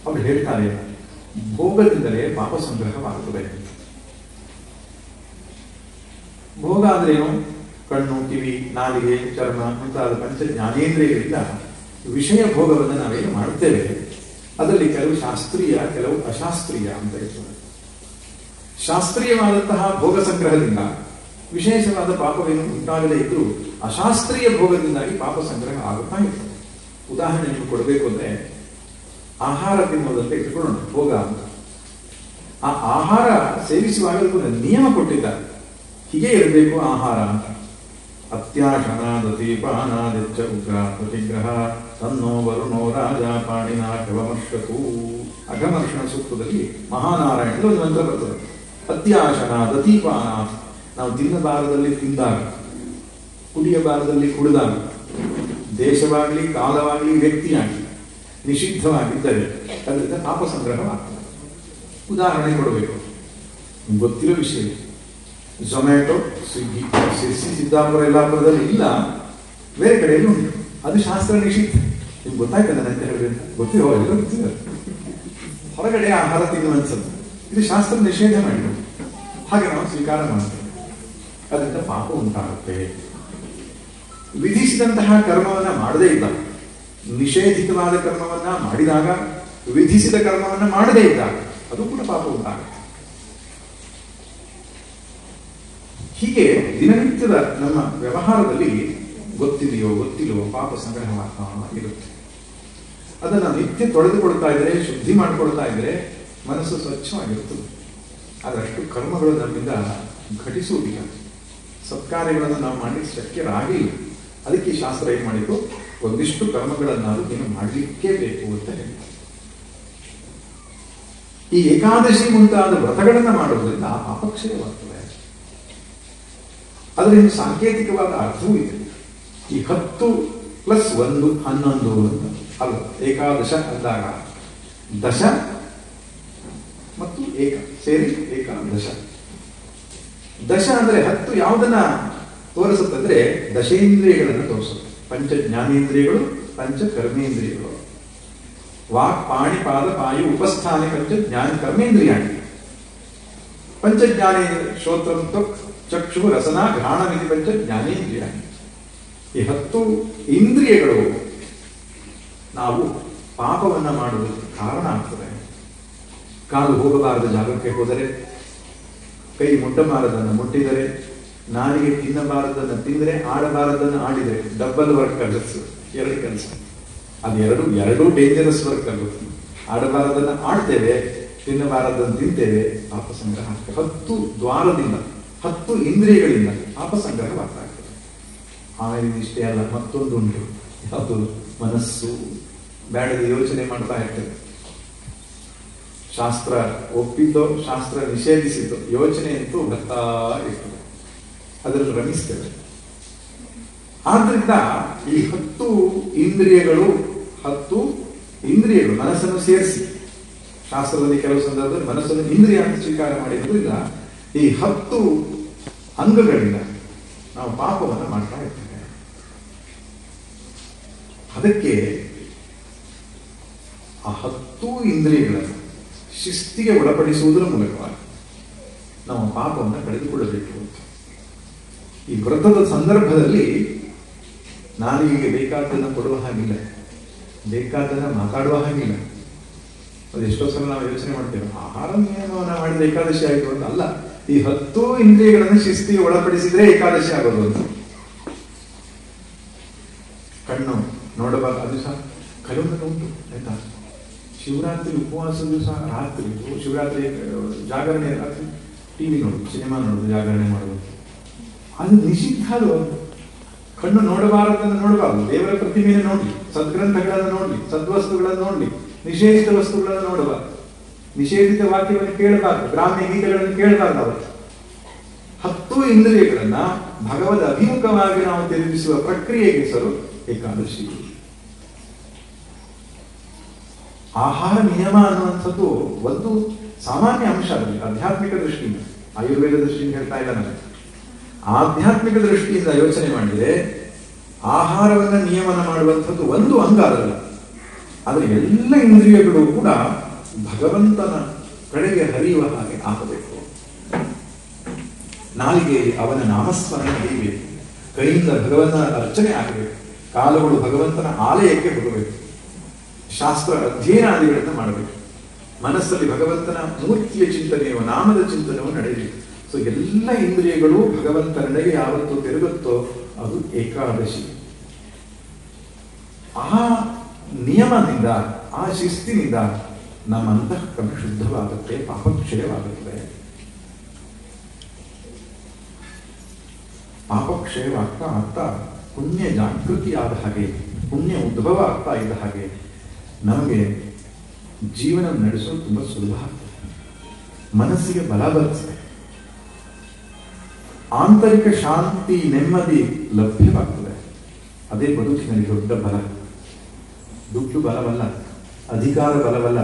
ಅವ್ರು ಹೇಳ್ತಾರೆ, ಭೋಗದಿಂದಲೇ ಪಾಪ ಸಂಗ್ರಹವಾಗುತ್ತದೆ. ಭೋಗ ಅಂದ್ರೇನು? ಕಣ್ಣು, ಕಿವಿ, ನಾಲಿಗೆ, ಚರ್ಮ ಮುಂತಾದ ಪಂಚ ಜ್ಞಾನೇಂದ್ರಿಯಗಳಿಂದ ವಿಷಯ ಭೋಗವನ್ನು ನಾವೇನು ಮಾಡುತ್ತೇವೆ, ಅದರಲ್ಲಿ ಕೆಲವು ಶಾಸ್ತ್ರೀಯ, ಕೆಲವು ಅಶಾಸ್ತ್ರೀಯ ಅಂತ ಇರ್ತದೆ. ಶಾಸ್ತ್ರೀಯವಾದಂತಹ ಭೋಗ ಸಂಗ್ರಹದಿಂದ ವಿಶೇಷವಾದ ಪಾಪವೇನು ಉಂಟಾಗದೇ ಇದ್ರೂ ಅಶಾಸ್ತ್ರೀಯ ಭೋಗದಿಂದಾಗಿ ಪಾಪ ಸಂಗ್ರಹ ಆಗುತ್ತಾ ಇರ್ತದೆ. ಉದಾಹರಣೆ ನೀವು ಕೊಡಬೇಕು ಅಂದ್ರೆ, ಆಹಾರ ತಿನ್ನುವುದಂತ ಇಟ್ಕೊಳ್ಳೋಣ ಭೋಗ ಅಂತ. ಆ ಆಹಾರ ಸೇವಿಸುವಾಗ ನಿಯಮ ಕೊಟ್ಟಿದ್ದಾರೆ, ಹೀಗೆ ಇರಬೇಕು ಆಹಾರ ಅಂತ. ಅತ್ಯಾಶನಾದೀಪಾನಾದಿಚ್ಚ ಉಗ್ರ ಪ್ರತಿಗ್ರಹ ತನ್ನೋ ವರುಣೋ ರಾಜ ಪಾಣಿನ ಅಘಮರ್ಷತು. ಅಘಮರ್ಷಣ ಸೂಕ್ತದಲ್ಲಿ ಮಹಾನಾರಾಯಣದ ಒಂದು ಮಂತ್ರ ಬರ್ತದೆ. ಅತ್ಯಾಶನಾದೀಪಾನ, ನಾವು ತಿನ್ನಬಾರದಲ್ಲಿ ತಿಂದಾಗ, ಕುಡಿಯಬಾರದಲ್ಲಿ ಕುಡಿದಾಗ, ದೇಶವಾಗಲಿ ಕಾಲವಾಗಲಿ ವ್ಯಕ್ತಿಯಾಗಲಿ ನಿಷಿದ್ಧವಾಗಿದ್ದರೆ ಅದರಿಂದ ಪಾಪ ಸಂಗ್ರಹವಾಗ್ತದೆ. ಉದಾಹರಣೆ ಕೊಡಬೇಕು, ಗೊತ್ತಿರೋ ವಿಷಯ. ಝೊಮ್ಯಾಟೊ, ಸ್ವಿಗ್ಗಿ, ಸಿರ್ಸಿ, ಸಿದ್ದಾಪುರ, ಯಲ್ಲಾಪುರದಲ್ಲಿ ಇಲ್ಲ, ಬೇರೆ ಕಡೆಯಲ್ಲಿ ಉಂಟು. ಅದು ಶಾಸ್ತ್ರ ನಿಷಿದ್ಧ. ನಿಮ್ಗೆ ಗೊತ್ತಾಯ್ತದ ಅಂತ ಹೇಳಿದ್ರೆ ಗೊತ್ತಿರೋ ಎಲ್ಲರೂ ಗೊತ್ತಿದ್ದಾರೆ. ಹೊರಗಡೆ ಆಹಾರ ತಿನ್ನುವಂಥದ್ದು ಇದು ಶಾಸ್ತ್ರ ನಿಷೇಧ ಮಾಡಿದ್ರು. ಹಾಗೆ ನಾವು ಸ್ವೀಕಾರ ಮಾಡ್ತೇವೆ, ಅದರಿಂದ ಪಾಪ ಉಂಟಾಗುತ್ತೆ. ವಿಧಿಸಿದಂತಹ ಕರ್ಮವನ್ನ ಮಾಡದೇ ಇದ್ದಾಗ, ನಿಷೇಧಿತವಾದ ಕರ್ಮವನ್ನ ಮಾಡಿದಾಗ, ವಿಧಿಸಿದ ಕರ್ಮವನ್ನ ಮಾಡದೇ ಇದ್ದಾಗ ಅದು ಕೂಡ ಪಾಪ ಉಂಟಾಗುತ್ತೆ. ಹೀಗೆ ದಿನನಿತ್ಯದ ನಮ್ಮ ವ್ಯವಹಾರದಲ್ಲಿ ಗೊತ್ತಿದೆಯೋ ಗೊತ್ತಿಲ್ಲವೋ ಪಾಪ ಸಂಗ್ರಹವಾಗ್ತಾ ಇರುತ್ತೆ. ಅದನ್ನು ನಿತ್ಯ ತೊಳೆದುಕೊಳ್ತಾ ಇದ್ರೆ, ಶುದ್ಧಿ ಮಾಡಿಕೊಳ್ತಾ ಇದ್ರೆ ಮನಸ್ಸು ಸ್ವಚ್ಛವಾಗಿರುತ್ತದೆ. ಅದರಷ್ಟು ಕರ್ಮಗಳು ನಮ್ಮಿಂದ ಘಟಿಸುವುದಿಲ್ಲ. ಸತ್ಕಾರ್ಯಗಳನ್ನು ನಾವು ಮಾಡಲಿಕ್ಕೆ ಶಕ್ಯರಾಗಿಲ್ಲ. ಅದಕ್ಕೆ ಶಾಸ್ತ್ರ ಏನ್ ಮಾಡಿತು, ಒಂದಿಷ್ಟು ಕರ್ಮಗಳನ್ನಾದ್ರೂ ನೀನು ಮಾಡಲಿಕ್ಕೇ ಬೇಕು ಅಂತ ಹೇಳಿ ಈ ಏಕಾದಶಿ ಮುಂತಾದ ವ್ರತಗಳನ್ನ ಮಾಡುವುದರಿಂದ ಅಪಕ್ಷಯವಾಗ್ತದೆ. ಅದರಿಂದ ಸಾಂಕೇತಿಕವಾದ ಅರ್ಥವೂ ಇದೆ. ಈ 10 + 1 11 ಅಂತ ಅಲ್ಲ, ಏಕಾದಶ ಅಂದಾಗ ದಶ ಮತ್ತು ಏಕ ಸೇರಿ ಏಕಾದಶ. ದಶ ಅಂದ್ರೆ 10 ಯಾವುದನ್ನ ತೋರಿಸುತ್ತಂದ್ರೆ ದಶೇಂದ್ರಿಯಗಳನ್ನು ತೋರಿಸುತ್ತೆ. ಪಂಚ ಜ್ಞಾನೇಂದ್ರಿಯಗಳು, ಪಂಚ ಕರ್ಮೇಂದ್ರಿಯಗಳು. ವಾಕ್ ಪಾಣಿ ಪಾದ ಪಾಯು ಉಪಸ್ಥಾನೆ ಪಂಚ ಜ್ಞಾನ ಕರ್ಮೇಂದ್ರಿಯಾಣಿ. ಪಂಚ ಜ್ಞಾನೇಂದ್ರಿಯ ಶ್ರೋತ್ರಂ ತ್ವಕ್ ಚಕ್ಷು ರಸನ ಘ್ರಾಣಮಿತಿ ಪಂಚ ಜ್ಞಾನೇಂದ್ರಿಯಾಣಿ. ಈ 10 ಇಂದ್ರಿಯಗಳು ನಾವು ಪಾಪವನ್ನ ಮಾಡುವುದಕ್ಕೆ ಕಾರಣ ಆಗ್ತದೆ. ಕಾಲು ಹೋಗಬಾರದ ಜಾಗಕ್ಕೆ ಹೋದರೆ, ಕೈ ಮುಟ್ಟಬಾರದನ್ನು ಮುಟ್ಟಿದರೆ, ನಾಲಿಗೆ ತಿನ್ನಬಾರದನ್ನು ತಿಂದರೆ, ಆಡಬಾರದನ್ನು ಆಡಿದರೆ ಡಬಲ್ ವರ್ಕ್ ಆಗುತ್ತೆ. 2 ಕೆಲಸ. ಅದು ಎರಡೂ ಡೇಂಜರಸ್ ವರ್ಕ್ ಆಗುತ್ತೆ. ಆಡಬಾರದನ್ನು ಆಡ್ತೇವೆ, ತಿನ್ನಬಾರದನ್ನು ತಿಂತೇವೆ, ಪಾಪ ಸಂಗ್ರಹ ಆಗ್ತದೆ. 10 ದ್ವಾರದಿಂದ 10 ಇಂದ್ರಿಯಗಳಿಂದ ಪಾಪ ಸಂಗ್ರಹವಾಗ್ತಾ ಇರ್ತದೆ. ಆಮೇಲೆ ಇಷ್ಟೇ ಅಲ್ಲ, ಮತ್ತೊಂದು ಉಂಟು. ಯಾವುದು? ಮನಸ್ಸು ಬೇಡದ ಯೋಚನೆ ಮಾಡ್ತಾ ಇರ್ತೇವೆ. ಶಾಸ್ತ್ರ ಒಪ್ಪಿದ್ದೋ ಶಾಸ್ತ್ರ ನಿಷೇಧಿಸಿದ್ದೋ ಯೋಚನೆ ಅಂತೂ ಬರ್ತಾ ಇರ್ತದೆ, ಅದರಲ್ಲಿ ರಮಿಸ್ತೇವೆ. ಆದ್ರಿಂದ ಈ 10 ಇಂದ್ರಿಯಗಳು ಮನಸ್ಸನ್ನು ಸೇರಿಸಿ, ಶಾಸ್ತ್ರದಲ್ಲಿ ಕೆಲವು ಸಂದರ್ಭದಲ್ಲಿ ಮನಸ್ಸನ್ನು ಇಂದ್ರಿಯ ಅಂತ ಸ್ವೀಕಾರ ಮಾಡಿದ್ರಿಂದ ಈ 10 ಅಂಗಗಳಿಂದ ನಾವು ಪಾಪವನ್ನು ಮಾಡ್ತಾ ಇರ್ತೇವೆ. ಅದಕ್ಕೆ ಆ 10 ಇಂದ್ರಿಯಗಳನ್ನು ಶಿಸ್ತಿಗೆ ಒಳಪಡಿಸುವುದರ ಮೂಲಕವಾಗಿ ನಾವು ಪಾಪವನ್ನು ಕಳೆದುಕೊಳ್ಳಬೇಕು. ಈ ವ್ರತದ ಸಂದರ್ಭದಲ್ಲಿ ನಾಲಿಗೆಗೆ ಬೇಕಾದ್ದನ್ನು ಕೊಡುವ ಹಾಗಿಲ್ಲ, ಬೇಕಾದ್ದನ್ನು ಮಾತಾಡುವ ಹಾಗಿಲ್ಲ. ಅದು ಎಷ್ಟೋ ಸಲ ನಾವು ಯೋಚನೆ ಮಾಡ್ತೇವೆ, ಆಹಾರ ನಿಯಮವನ್ನು ಮಾಡಿದ ಏಕಾದಶಿ ಆಯಿತು ಅಂತ. ಅಲ್ಲ, ಈ 10 ಇಂದ್ರಿಯಗಳನ್ನು ಶಿಸ್ತಿಗೆ ಒಳಪಡಿಸಿದ್ರೆ ಏಕಾದಶಿ ಆಗೋದು ಅಂತ. ಕಣ್ಣು ನೋಡಬಾರ್ದು, ಅದು ಸಹ ಕೆಲವೊಂದು ಉಂಟು ಆಯ್ತಾ. ಶಿವರಾತ್ರಿ ಉಪವಾಸ ದಿವಸ ರಾತ್ರಿ, ಶಿವರಾತ್ರಿ ಜಾಗರಣೆ ರಾತ್ರಿ ಟಿವಿ ನೋಡುದು, ಸಿನಿಮಾ ನೋಡುದು, ಜಾಗರಣೆ ಮಾಡುವುದು, ಅದು ನಿಷಿದ್ಧ. ಅದು ಕಣ್ಣು ನೋಡಬಾರದನ್ನು ನೋಡಬಾರದು. ದೇವರ ಪ್ರತಿಮೆಯನ್ನು ನೋಡ್ಲಿ, ಸದ್ಗ್ರಂಥಗಳನ್ನು ನೋಡ್ಲಿ, ಸದ್ವಸ್ತುಗಳನ್ನು ನೋಡ್ಲಿ, ನಿಷೇಧಿತ ವಸ್ತುಗಳನ್ನು ನೋಡಬಾರದು. ನಿಷೇಧಿತ ವಾಕ್ಯವನ್ನು ಕೇಳಬಾರದು, ಗ್ರಾಮ್ಯ ಗೀತೆಗಳನ್ನು ಕೇಳಬಾರದು. ಅವತ್ತು 10 ಇಂದ್ರಿಯಗಳನ್ನ ಭಗವದ್ ಅಭಿಮುಖವಾಗಿ ನಾವು ತಿರುಗಿಸುವ ಪ್ರಕ್ರಿಯೆಗೆ ಹೆಸರು ಏಕಾದಶಿ. ಆಹಾರ ನಿಯಮ ಅನ್ನುವಂಥದ್ದು ಒಂದು ಸಾಮಾನ್ಯ ಅಂಶ. ಅದರಲ್ಲಿ ಆಧ್ಯಾತ್ಮಿಕ ದೃಷ್ಟಿಯಿಂದ, ಆಯುರ್ವೇದ ದೃಷ್ಟಿಯಿಂದ ಹೇಳ್ತಾ ಇಲ್ಲ ನನಗೆ, ಆಧ್ಯಾತ್ಮಿಕ ದೃಷ್ಟಿಯಿಂದ ಯೋಚನೆ ಮಾಡಿದರೆ ಆಹಾರವನ್ನ ನಿಯಮನ ಮಾಡುವಂಥದ್ದು ಒಂದು ಅಂಗ ಅದಲ್ಲ. ಆದರೆ ಎಲ್ಲ ಇಂದ್ರಿಯಗಳು ಕೂಡ ಭಗವಂತನ ಕಡೆಗೆ ಹರಿಯುವ ಹಾಗೆ ಆಗಬೇಕು. ನಾಲಿಗೆ ಅವನ ನಾಮಸ್ಮರಣೆ ನಡೆಯಬೇಕು, ಕೈಯಿಂದ ಭಗವಂತನ ಅರ್ಚನೆ ಆಗಬೇಕು, ಕಾಲುಗಳು ಭಗವಂತನ ಆಲಯಕ್ಕೆ ಹೋಗಬೇಕು, ಶಾಸ್ತ್ರ ಅಧ್ಯಯನಾದಿಗಳನ್ನು ಮಾಡಬೇಕು, ಮನಸ್ಸಲ್ಲಿ ಭಗವಂತನ ಮೂರ್ತಿಯ ಚಿಂತನೆಯೋ ನಾಮದ ಚಿಂತನೆಯೋ ನಡೆಯಬೇಕು. ಸೊ ಎಲ್ಲ ಇಂದ್ರಿಯಗಳು ಭಗವಂತನೆಡೆಗೆ ಯಾವತ್ತು ತಿರುಗುತ್ತೋ ಅದು ಏಕಾದಶಿ. ಆ ನಿಯಮದಿಂದ, ಆ ಶಿಸ್ತಿನಿಂದ ನಮ್ಮ ಅಂತಃಕರಣ ಶುದ್ಧವಾಗುತ್ತೆ, ಪಾಪಕ್ಷಯವಾಗುತ್ತದೆ. ಪಾಪಕ್ಷಯವಾಗ್ತಾ ಆಗ್ತಾ ಪುಣ್ಯ ಜಾಗೃತಿ ಆದ ಹಾಗೆ, ಪುಣ್ಯ ಉದ್ಭವ ಆಗ್ತಾ ಇದ್ದ ಹಾಗೆ ನಮಗೆ ಜೀವನ ನಡೆಸೋದು ತುಂಬಾ ಸುಲಭ ಆಗ್ತದೆ. ಮನಸ್ಸಿಗೆ ಬಲ ಬರ್ತದೆ, ಆಂತರಿಕ ಶಾಂತಿ ನೆಮ್ಮದಿ ಲಭ್ಯವಾಗ್ತದೆ. ಅದೇ ಬದುಕಿನಲ್ಲಿ ದೊಡ್ಡ ಬಲ. ದುಡ್ಡು ಬಲವಲ್ಲ, ಅಧಿಕಾರ ಬಲವಲ್ಲ,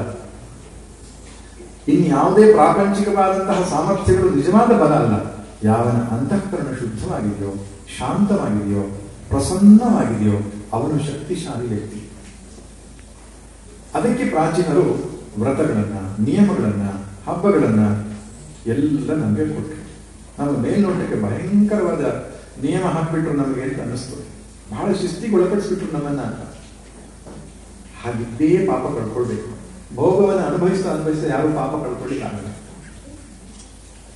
ಇನ್ಯಾವುದೇ ಪ್ರಾಪಂಚಿಕವಾದಂತಹ ಸಾಮರ್ಥ್ಯಗಳು ನಿಜವಾದ ಬಲ ಅಲ್ಲ. ಯಾವನ ಅಂತಃಕರಣ ಶುದ್ಧವಾಗಿದೆಯೋ, ಶಾಂತವಾಗಿದೆಯೋ, ಪ್ರಸನ್ನವಾಗಿದೆಯೋ ಅವನು ಶಕ್ತಿಶಾಲಿ ವ್ಯಕ್ತಿ. ಅದಕ್ಕೆ ಪ್ರಾಚೀನರು ವ್ರತಗಳನ್ನ, ನಿಯಮಗಳನ್ನ, ಹಬ್ಬಗಳನ್ನ ಎಲ್ಲ ನಮಗೆ ಕೊಟ್ಟರು. ನಮ್ಮ ಮೇಲ್ನೋಟಕ್ಕೆ ಭಯಂಕರವಾದ ನಿಯಮ ಹಾಕ್ಬಿಟ್ರು ನಮಗೆ ಅಂತ ಅನ್ನಿಸ್ತದೆ, ಬಹಳ ಶಿಸ್ತಿಗೆ ಒಳಪಡಿಸ್ಬಿಟ್ರು ನಮ್ಮನ್ನ ಅಂತ. ಹಾಗಿದ್ದೇ ಪಾಪ ಕಳ್ಕೊಳ್ಬೇಕು. ಭೋಗವನ್ನು ಅನುಭವಿಸ್ತಾ ಯಾರು ಪಾಪ ಕಳ್ಕೊಳ್ಳಿಕ್ಕಾಗಲ್ಲ.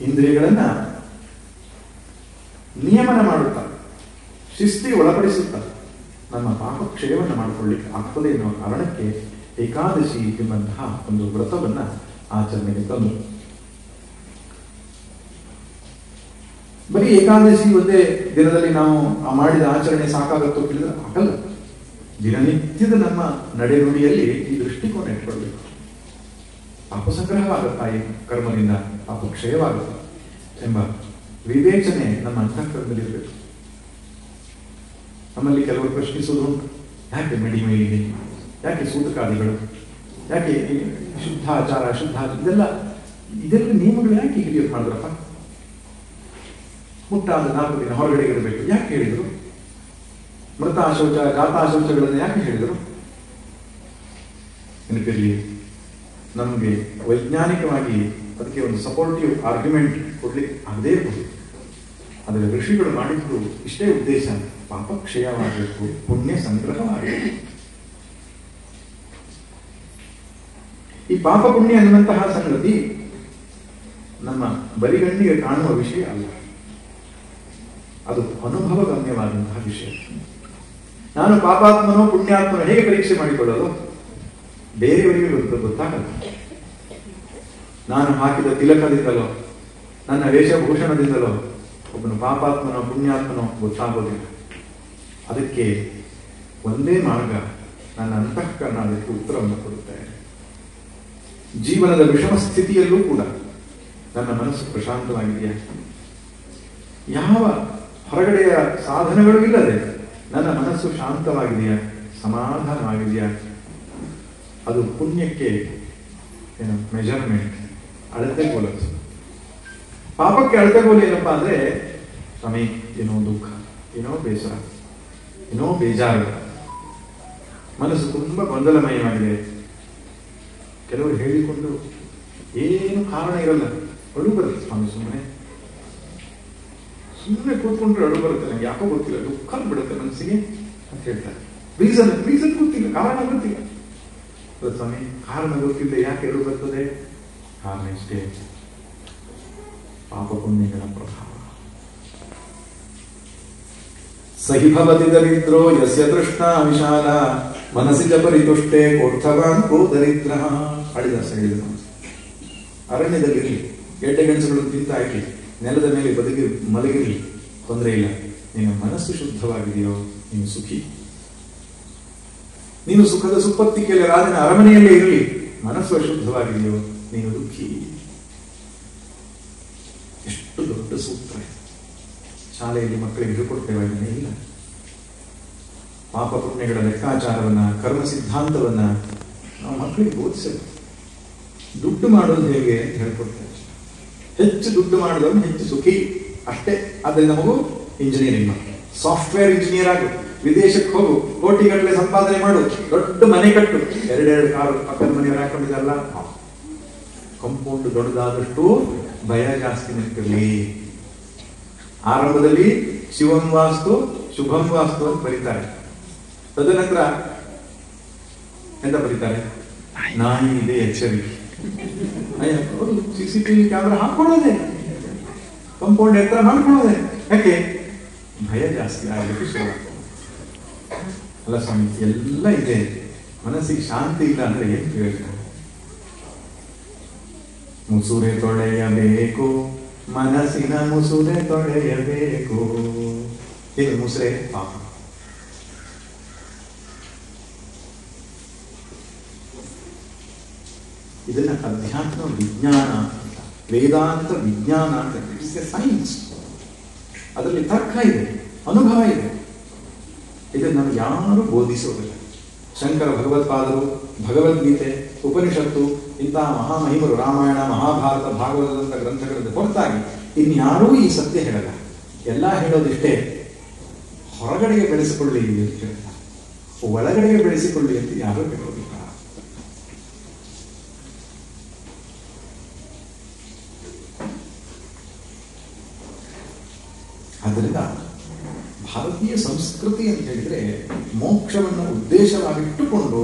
ಇಂದ್ರಿಯಗಳನ್ನ ನಿಯಮನ ಮಾಡುತ್ತಾ, ಶಿಸ್ತಿಗೆ ಒಳಪಡಿಸುತ್ತಾ ನಮ್ಮ ಪಾಪ ಕ್ಷಯವನ್ನು ಮಾಡಿಕೊಳ್ಳಿಕ್ಕೆ ಆಗ್ತದೆ ಎನ್ನುವ ಕಾರಣಕ್ಕೆ ಏಕಾದಶಿ ಎಂಬಂತಹ ಒಂದು ವ್ರತವನ್ನ ಆಚರಣೆಗೆ ತಂದು, ಬರೀ ಏಕಾದಶಿ ಒಂದೇ ದಿನದಲ್ಲಿ ನಾವು ಮಾಡಿದ ಆಚರಣೆ ಸಾಕಾಗತ್ತೋ ಕೇಳಿದ್ರೆ ಆಗಲ್ಲ. ದಿನನಿತ್ಯದ ನಮ್ಮ ನಡೆನುಡಿಯಲ್ಲಿ ಈ ದೃಷ್ಟಿಕೋನ ಇಟ್ಕೊಳ್ಬೇಕು. ಪಾಪ ಸಂಗ್ರಹವಾಗುತ್ತಾ ಈ ಕರ್ಮದಿಂದ, ಪಾಪ ಕ್ಷಯವಾಗುತ್ತಾ ಎಂಬ ವಿವೇಚನೆ ನಮ್ಮ ಅಂತಃಕರಣದಲ್ಲಿರಬೇಕು. ನಮ್ಮಲ್ಲಿ ಕೆಲವರು ಪ್ರಶ್ನಿಸುವುದು ಉಂಟು, ಯಾಕೆ ಮೆಡಿಮೇಲಿಗೆ, ಯಾಕೆ ಸೂತಕಾದಿಗಳು, ಯಾಕೆ ಶುದ್ಧಾಚಾರ, ಇದೆಲ್ಲ ನಿಯಮಗಳು ಯಾಕೆ ಹಿರಿಯೋದು ಮಾಡಿದ್ರಪ್ಪ? ಮುಟ್ಟಾದ 4 ದಿನ ಹೊರಗಡೆ ಇರಬೇಕು ಯಾಕೆ ಹೇಳಿದ್ರು? ಮೃತಾಶೌಚ, ಗಾತಾಶೌಚಗಳನ್ನು ಯಾಕೆ ಹೇಳಿದರು? ನೆನಪಿರಲಿ, ನಮಗೆ ವೈಜ್ಞಾನಿಕವಾಗಿ ಅದಕ್ಕೆ ಒಂದು ಸಪೋರ್ಟಿವ್ ಆರ್ಗ್ಯುಮೆಂಟ್ ಕೊಡ್ಲಿಕ್ಕೆ ಆಗದೇ ಇರಬಹುದು. ಆದರೆ ಋಷಿಗಳು ಮಾಡಿದ್ದು ಇಷ್ಟೇ ಉದ್ದೇಶ, ಪಾಪ ಕ್ಷಯವಾಗಬೇಕು, ಪುಣ್ಯ ಸಂಗ್ರಹವಾಗಬೇಕು. ಈ ಪಾಪ ಪುಣ್ಯ ಅನ್ನುವಂತಹ ಸಂಗತಿ ನಮ್ಮ ಬರಿಗಣ್ಣಿಗೆ ಕಾಣುವ ವಿಷಯ ಅಲ್ಲ, ಅದು ಅನುಭವಗಮ್ಯವಾದಂತಹ ವಿಷಯ. ನಾನು ಪಾಪಾತ್ಮನೋ ಪುಣ್ಯಾತ್ಮನೋ ಹೇಗೆ ಪರೀಕ್ಷೆ ಮಾಡಿಕೊಳ್ಳೋದು? ಬೇರೆಯವರಿಗೆ ಗೊತ್ತಾಗಲ್ಲ. ನಾನು ಹಾಕಿದ ತಿಲಕದಿಂದಲೋ ನನ್ನ ವೇಷಭೂಷಣದಿಂದಲೋ ಒಬ್ಬನು ಪಾಪಾತ್ಮನೋ ಪುಣ್ಯಾತ್ಮನೋ ಗೊತ್ತಾಗೋದಿಲ್ಲ. ಅದಕ್ಕೆ ಒಂದೇ ಮಾರ್ಗ, ನನ್ನ ಅಂತಃಕರಣ ಅದಕ್ಕೆ ಉತ್ತರವನ್ನು ಕೊಡುತ್ತೆ. ಜೀವನದ ವಿಷಮ ಸ್ಥಿತಿಯಲ್ಲೂ ಕೂಡ ನನ್ನ ಮನಸ್ಸು ಪ್ರಶಾಂತವಾಗಿದೆಯಾ? ಯಾವ ಹೊರಗಡೆಯ ಸಾಧನಗಳು ಇಲ್ಲದೆ ನನ್ನ ಮನಸ್ಸು ಶಾಂತವಾಗಿದೆಯಾ, ಸಮಾಧಾನವಾಗಿದೆಯಾ? ಅದು ಪುಣ್ಯಕ್ಕೆ ಏನು ಮೆಜರ್ಮೆಂಟ್, ಅಳತೆಗೋಲು. ಪಾಪಕ್ಕೆ ಅಳತೆಗೋಲು ಏನಪ್ಪಾ ಅಂದ್ರೆ, ಸ್ವಾಮಿ ಏನೋ ದುಃಖ, ಏನೋ ಬೇಸರ, ಏನೋ ಬೇಜಾರು, ಮನಸ್ಸು ತುಂಬಾ ಗೊಂದಲಮಯವಾಗಿದೆ. ಕೆಲವರು ಹೇಳಿಕೊಂಡು ಏನು ಕಾರಣ ಇರಲ್ಲ, ಅಳು ಬರುತ್ತೆ ಸ್ವಾಮಿ, ಸುಮ್ಮನೆ ಕೂತ್ಕೊಂಡ್ರೆ ಅಳು ಬರುತ್ತೆ, ನಂಗೆ ಯಾಕೋ ಗೊತ್ತಿಲ್ಲ, ದುಃಖ ಬಿಡುತ್ತೆ ಮನಸ್ಸಿಗೆ ಅಂತ ಹೇಳ್ತಾರೆ. ರೀಸನ್ ಗೊತ್ತಿಲ್ಲ, ಕಾರಣ ಗೊತ್ತಿಲ್ಲ. ಸ್ವಾಮಿ ಕಾರಣ ಗೊತ್ತಿಲ್ಲ, ಯಾಕೆ ಅಳು ಬರ್ತದೆ? ಕಾರಣ ಇಷ್ಟೇ, ಪಾಪ ಪುಣ್ಯಗಳ ಪ್ರಭಾವ. ಸಹಿಭವತಿ ದರಿದ್ರೋ ಯಸ್ಯ ತೃಷ್ಣಾ ವಿಶಾಲ ಮನಸ್ಸಿ ಪರಿತುಷ್ಟೇ ಕೋರ್ಥವಾನ್ ಕೋ ದರಿದ್ರ. ಕಾಳಿದಾಸ ಹೇಳಿದನು, ಅರಣ್ಯದಲ್ಲಿರಲಿ, ಗೆಡ್ಡೆ ಗೆಣಸುಗಳು ತಿಂತ ಇರಲಿ, ನೆಲದ ಮೇಲೆ ಮಲಗಿರಲಿ, ತೊಂದರೆ ಇಲ್ಲ. ನಿನ್ನ ಮನಸ್ಸು ಶುದ್ಧವಾಗಿದೆಯೋ ನೀನು ಸುಖಿ. ನೀನು ಸುಖದ ಸುಪ್ಪತ್ತಿಗೆಯಲ್ಲಿ ರಾಜನ ಅರಮನೆಯಲ್ಲೇ ಇರಲಿ, ಮನಸ್ಸು ಅಶುದ್ಧವಾಗಿದೆಯೋ ನೀನು ದುಃಖಿ. ಎಷ್ಟು ದೊಡ್ಡ ಸೂತ್ರ! ಶಾಲೆಯಲ್ಲಿ ಮಕ್ಕಳಿಗೆ ಹೇಳ್ಕೊಡ್ತೇವೆ, ಇಲ್ಲ. ಪಾಪ ಪುಣ್ಯಗಳ ಲೆಕ್ಕಾಚಾರವನ್ನ, ಕರ್ಮ ಸಿದ್ಧಾಂತವನ್ನ ನಾವು ಮಕ್ಕಳಿಗೆ ಬೋಧಿಸಬೇಕು. ದುಡ್ಡು ಮಾಡೋದು ಹೇಗೆ ಅಂತ ಹೇಳ್ಕೊಡ್ತೇವೆ. ಹೆಚ್ಚು ದುಡ್ಡು ಮಾಡಿದವನು ಹೆಚ್ಚು ಸುಖಿ, ಅಷ್ಟೇ. ಆದ್ದರಿಂದ ಮಗು ಇಂಜಿನಿಯರಿಂಗ್ ಮಾಡು, ಸಾಫ್ಟ್ವೇರ್ ಇಂಜಿನಿಯರ್ ಆಗು, ವಿದೇಶಕ್ಕೆ ಹೋಗು, ಕೋಟಿಗಟ್ಟಲೆ ಸಂಪಾದನೆ ಮಾಡು, ದೊಡ್ಡ ಮನೆ ಕಟ್ಟು. 2 ಕಾರು ಪಕ್ಕದ ಮನೆಯವರು ಹಾಕೊಂಡಿದ್ದಾರಲ್ಲ, ಕಂಪೌಂಡ್ ದೊಡ್ಡದಾದಷ್ಟು ಭಯ ಜಾಸ್ತಿ ನಿಂತಿರಲಿ. ಆರಂಭದಲ್ಲಿ ಶಿವಂ ವಾಸ್ತು ಶುಭಂ ವಾಸ್ತು ಅಂತ ಬರೀತಾರೆ. ತದನಂತರ ಎಂತ ಬರೀತಾರೆ? ನಾಯಿ ಇದೆ ಎಚ್ಚರಿಕೆ. CCTV ಕ್ಯಾಮೆರಾ ಹಾಕೊಳ್ಳೋದೆ, ಕಂಪೌಂಡ್ ಎತ್ತರ ಮಾಡ್ಕೊಳ್ಳೋದೆ. ಯಾಕೆ? ಭಯ ಜಾಸ್ತಿ ಆಗಲಿಕ್ಕೆ ಶುರು. ಅಲ್ಲ ಸ್ವಾಮಿ, ಎಲ್ಲ ಇದೆ, ಮನಸ್ಸಿಗೆ ಶಾಂತಿ ಇಲ್ಲ ಅಂದ್ರೆ ಏನ್ ಪ್ರಯೋಜನ? ಮುಸುರೆ ತೊಳೆಯಬೇಕು, ಮನಸ್ಸಿನ ಮುಸುರೆ ತೊಳೆಯಬೇಕು. ಏನು ಮುಸುರೆ? ಪಾಪ. ಇದನ್ನ ಅಧ್ಯಾತ್ಮ ವಿಜ್ಞಾನ ಅಂತ, ವೇದಾಂತ ವಿಜ್ಞಾನ ಅಂತ, ಇಟ್ಸ್ ಎ ಸೈನ್ಸ್. ಅದರಲ್ಲಿ ತರ್ಕ ಇದೆ, ಅನುಭವ ಇದೆ. ಇದನ್ನು ನಾವು ಯಾರು ಬೋಧಿಸೋದಿಲ್ಲ. ಶಂಕರ ಭಗವತ್ಪಾದರು, ಭಗವದ್ಗೀತೆ, ಉಪನಿಷತ್ತು, ಇಂತಹ ಮಹಾಮಹಿಮರು, ರಾಮಾಯಣ, ಮಹಾಭಾರತ, ಭಾಗವತದಂತ ಗ್ರಂಥಗಳನ್ನು ಹೊರತಾಗಿ ಇನ್ಯಾರೂ ಈ ಸತ್ಯ ಹೇಳಲ್ಲ. ಎಲ್ಲ ಹೇಳೋದಿಷ್ಟೇ, ಹೊರಗಡೆಗೆ ಬೆಳೆಸಿಕೊಳ್ಳಿ ಅಂತ ಹೇಳ್ತಾರೆ. ಒಳಗಡೆಗೆ ಬೆಳೆಸಿಕೊಳ್ಳಿ ಅಂತ ಯಾರೂ ಹೇಳೋದಿಲ್ಲ. ಆದ್ದರಿಂದ ಭಾರತೀಯ ಸಂಸ್ಕೃತಿ ಅಂತ ಹೇಳಿದ್ರೆ ಮೋಕ್ಷವನ್ನು ಉದ್ದೇಶವಾಗಿಟ್ಟುಕೊಂಡು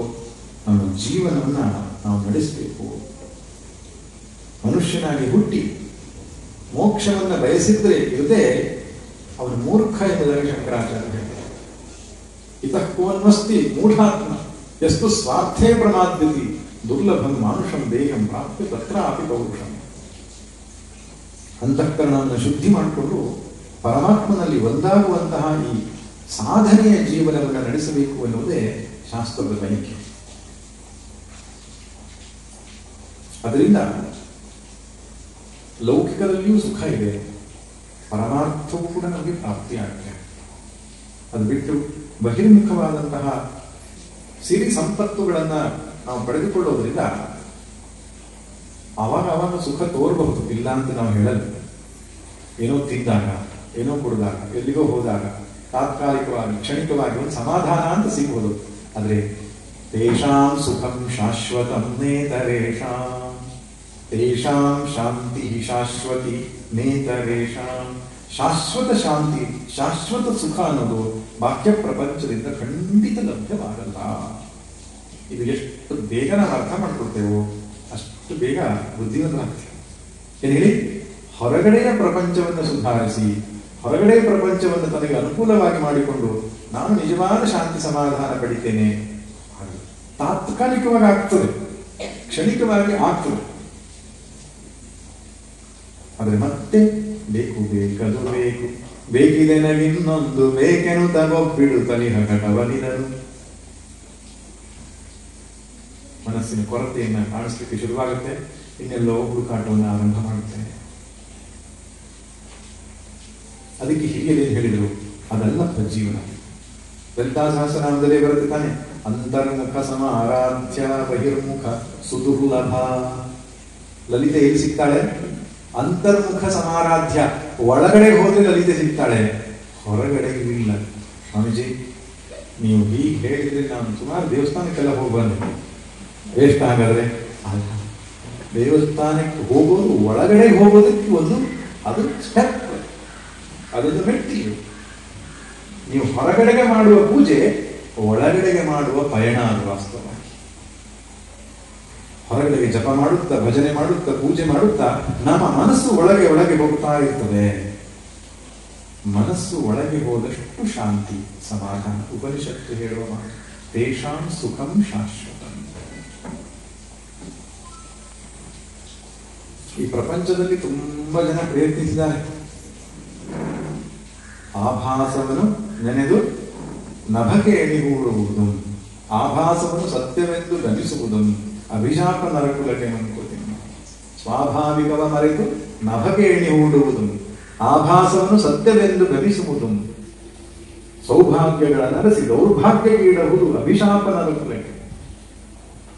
ನಮ್ಮ ಜೀವನವನ್ನ ನಾವು ನಡೆಸಬೇಕು. ಮನುಷ್ಯನಾಗಿ ಹುಟ್ಟಿ ಮೋಕ್ಷವನ್ನ ಬಯಸಿದ್ರೆ ಇರದೆ ಅವನು ಮೂರ್ಖ ಎಂಬುದಾಗಿ ಶಂಕರಾಚಾರ್ಯ ಹೇಳ್ತಾರೆ. ಇತಃ ಕೋನ್ವಸ್ತಿ ಮೂಢಾತ್ಮ ಎಷ್ಟು ಸ್ವಾರ್ಥೇ ಪ್ರಮಾದ್ಯತಿ ದುರ್ಲಭಂ ಮಾನುಷಂ ದೇಹಂ ಪ್ರಾಪ್ತಿ ತತ್ರಾಪಿ ಪೌರುಷಂ. ಅಂತಃಕರಣವನ್ನು ಶುದ್ಧಿ ಮಾಡಿಕೊಂಡು ಪರಮಾತ್ಮನಲ್ಲಿ ಒಂದಾಗುವಂತಹ ಈ ಸಾಧನೆಯ ಜೀವನವನ್ನು ನಡೆಸಬೇಕು ಎನ್ನುವುದೇ ಶಾಸ್ತ್ರದ ಬಯಕೆ. ಅದರಿಂದ ಲೌಕಿಕದಲ್ಲಿಯೂ ಸುಖ ಇದೆ, ಪರಮಾರ್ಥವೂ ಕೂಡ ನಮಗೆ ಪ್ರಾಪ್ತಿಯಾಗುತ್ತೆ. ಅದು ಬಿಟ್ಟು ಬಹಿರ್ಮುಖವಾದಂತಹ ಸಿರಿ ಸಂಪತ್ತುಗಳನ್ನ ನಾವು ಪಡೆದುಕೊಳ್ಳೋದ್ರಿಂದ ಅವಾಗ ಸುಖ ತೋರಬಹುದು, ಇಲ್ಲ ಅಂತ ನಾವು ಹೇಳಲ್ಲ. ಏನೋ ತಿಂದಾಗ, ಏನೋ ಕುಡಿದಾಗ, ಎಲ್ಲಿಗೋ ಹೋದಾಗ ತಾತ್ಕಾಲಿಕವಾಗಿ ಕ್ಷಣಿಕವಾಗಿ ಒಂದು ಸಮಾಧಾನ ಅಂತ ಸಿಗ್ಬೋದು. ಆದ್ರೆ ತೇಷಾಂ ಸುಖಂ ಶಾಶ್ವತಂ ನೇತರೇಷಾಂ, ತೇಷಾಂ ಶಾಂತಿ ಶಾಶ್ವತಿ ನೇತರೇಷಾಂ. ಶಾಶ್ವತ ಶಾಂತಿ, ಶಾಶ್ವತ ಸುಖ ಅನ್ನೋದು ಬಾಹ್ಯ ಪ್ರಪಂಚದಿಂದ ಖಂಡಿತ ಲಭ್ಯವಾಗಲ್ಲ. ಇದು ಎಷ್ಟು ಬೇಗ ನಾವು ಅರ್ಥ ಮಾಡ್ಕೊಳ್ತೇವೋ ಅಷ್ಟು ಬೇಗ ಬುದ್ಧಿವಂತರಾಗ್ತೇವೆ. ಏನ್ ಹೇಳಿ, ಹೊರಗಡೆಯ ಪ್ರಪಂಚವನ್ನು ಸುಧಾರಿಸಿ ಹೊರಗಡೆ ಪ್ರಪಂಚವನ್ನು ತನಗೆ ಅನುಕೂಲವಾಗಿ ಮಾಡಿಕೊಂಡು ನಾನು ನಿಜವಾದ ಶಾಂತಿ ಸಮಾಧಾನ ಪಡಿತೇನೆ. ತಾತ್ಕಾಲಿಕವಾಗಿ ಆಗ್ತದೆ, ಕ್ಷಣಿಕವಾಗಿ ಆಗ್ತದೆ. ಆದ್ರೆ ಮತ್ತೆ ಬೇಕು ಬೇಕದು ಬೇಕು, ಬೇಕಿದೆ ನಗಿನ್ನೊಂದು ಬೇಕೆನು ತಗೊಬ್ಬಿಡು ತಲಿಹ ಕಟವಲಿನರು. ಮನಸ್ಸಿನ ಕೊರತೆಯನ್ನ ಕಾಣಿಸ್ಲಿಕ್ಕೆ ಶುರುವಾಗುತ್ತೆ, ಇನ್ನೆಲ್ಲೋ ಹುಡುಕಾಟವನ್ನು ಆರಂಭ ಮಾಡುತ್ತೆ. ಅದಕ್ಕೆ ಹಿರಿಯರೇನು ಹೇಳಿದರು, ಅದಲ್ಲಪ್ಪ ಜೀವನ. ಲಲಿತಾ ಸಹಸ್ರನಾಮದಲ್ಲೇ ಬರುತ್ತೆ ತಾನೆ, ಅಂತರ್ಮುಖ ಸಮಾರಾಧ್ಯ ಬಹಿರ್ಮುಖ ಸುದುರ್ಲಭ. ಲಲಿತೆ ಎಲ್ಲಿ ಸಿಗ್ತಾಳೆ? ಅಂತರ್ಮುಖ ಸಮಾರಾಧ್ಯ, ಒಳಗಡೆ ಹೋದ್ರೆ ಲಲಿತೆ ಸಿಗ್ತಾಳೆ, ಹೊರಗಡೆ ಇಲ್ಲ. ಸ್ವಾಮೀಜಿ ನೀವು ಹೀಗೆ ಹೇಳಿದ್ರೆ ನಾನು ಸುಮಾರು ದೇವಸ್ಥಾನಕ್ಕೆಲ್ಲ ಹೋಗಿ ಬಂದೆ. ಎಷ್ಟು ಹಾಗಾದ್ರೆ? ದೇವಸ್ಥಾನಕ್ಕೆ ಹೋಗೋದು, ಒಳಗಡೆ ಹೋಗೋದಕ್ಕೆ ಒಂದು ಅದು ಸ್ಟೆಪ್, ಅದೊಂದು ಮೆಟ್ಟಿಲು. ನೀವು ಹೊರಗಡೆಗೆ ಮಾಡುವ ಪೂಜೆ ಒಳಗಡೆಗೆ ಮಾಡುವ ಪಯಣ ಅದು ವಾಸ್ತವವಾಗಿ. ಹೊರಗಡೆಗೆ ಜಪ ಮಾಡುತ್ತಾ, ಭಜನೆ ಮಾಡುತ್ತಾ, ಪೂಜೆ ಮಾಡುತ್ತಾ ನಮ್ಮ ಮನಸ್ಸು ಒಳಗೆ ಒಳಗೆ ಹೋಗ್ತಾ ಇರ್ತದೆ. ಮನಸ್ಸು ಒಳಗೆ ಹೋದಷ್ಟು ಶಾಂತಿ ಸಮಾಧಾನ. ಉಪನಿಷತ್ತು ಹೇಳುವ ಮಾತು ತೇಷಾಂ ಸುಖಂ ಶಾಶ್ವತ. ಈ ಪ್ರಪಂಚದಲ್ಲಿ ತುಂಬಾ ಜನ ಪ್ರಯತ್ನಿಸಿದ್ದಾರೆ. ಆಭಾಸವನ್ನು ನೆನೆದು ನಭಕ್ಕೆ ಎಣಿಗೂಡುವುದು, ಆಭಾಸವನ್ನು ಸತ್ಯವೆಂದು ಗಮಿಸುವುದು, ಅಭಿಶಾಪ ನರಕುಲಕ್ಕೆ ಮಂಕುತಿಮ್ಮ. ಸ್ವಾಭಾವಿಕವ ಮರೆತು ನಭಕ್ಕೆ ಎಣಿ ಹೂಡುವುದು, ಆಭಾಸವನ್ನು ಸತ್ಯವೆಂದು ಗಮಿಸುವುದು, ಸೌಭಾಗ್ಯಗಳ ನರಸಿ ದೌರ್ಭಾಗ್ಯಗೀಡುವುದು, ಅಭಿಶಾಪ ನರಕುಲಕ್ಕೆ.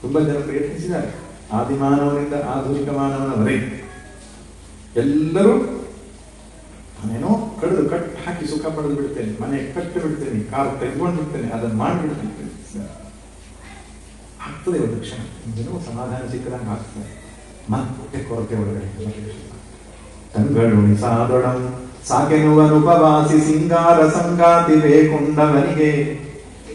ತುಂಬಾ ಜನ ಪ್ರಯತ್ನಿಸಿದ್ದಾರೆ. ಆದಿಮಾನವನಿಂದ ಆಧುನಿಕ ಮಾನವನವರೆಗೆ ಎಲ್ಲರೂ ನಾನೇನೋ ಕಡಿದು ಕಟ್ ಹಾಕಿ ಸುಖ ಪಡೆದು ಬಿಡ್ತೇನೆ, ಮನೆ ಕಟ್ಟು ಬಿಡ್ತೇನೆ, ಕಾರು ತೆಗೆದುಕೊಂಡು ಬಿಡ್ತೇನೆ, ಅದನ್ನು ಮಾಡಿಬಿಡ್ತೇನೆ. ಆಗ್ತದೆ ಒಂದು ಕ್ಷಣ, ಏನೋ ಸಮಾಧಾನ ಸಿಕ್ಕದಂಗೆ ಆಗ್ತದೆ. ಮತ್ತೆ ಕೊರತೆ ಒಳಗಡೆ ತಂಗಳುಣಿಸಾದೊಡಂ ಸಾಕೆನುವನುಪವಾಸಿ ಸಿಂಗಾರ ಸಂಗಾತಿ ಬೇಕೊಂಡವನಿಗೆ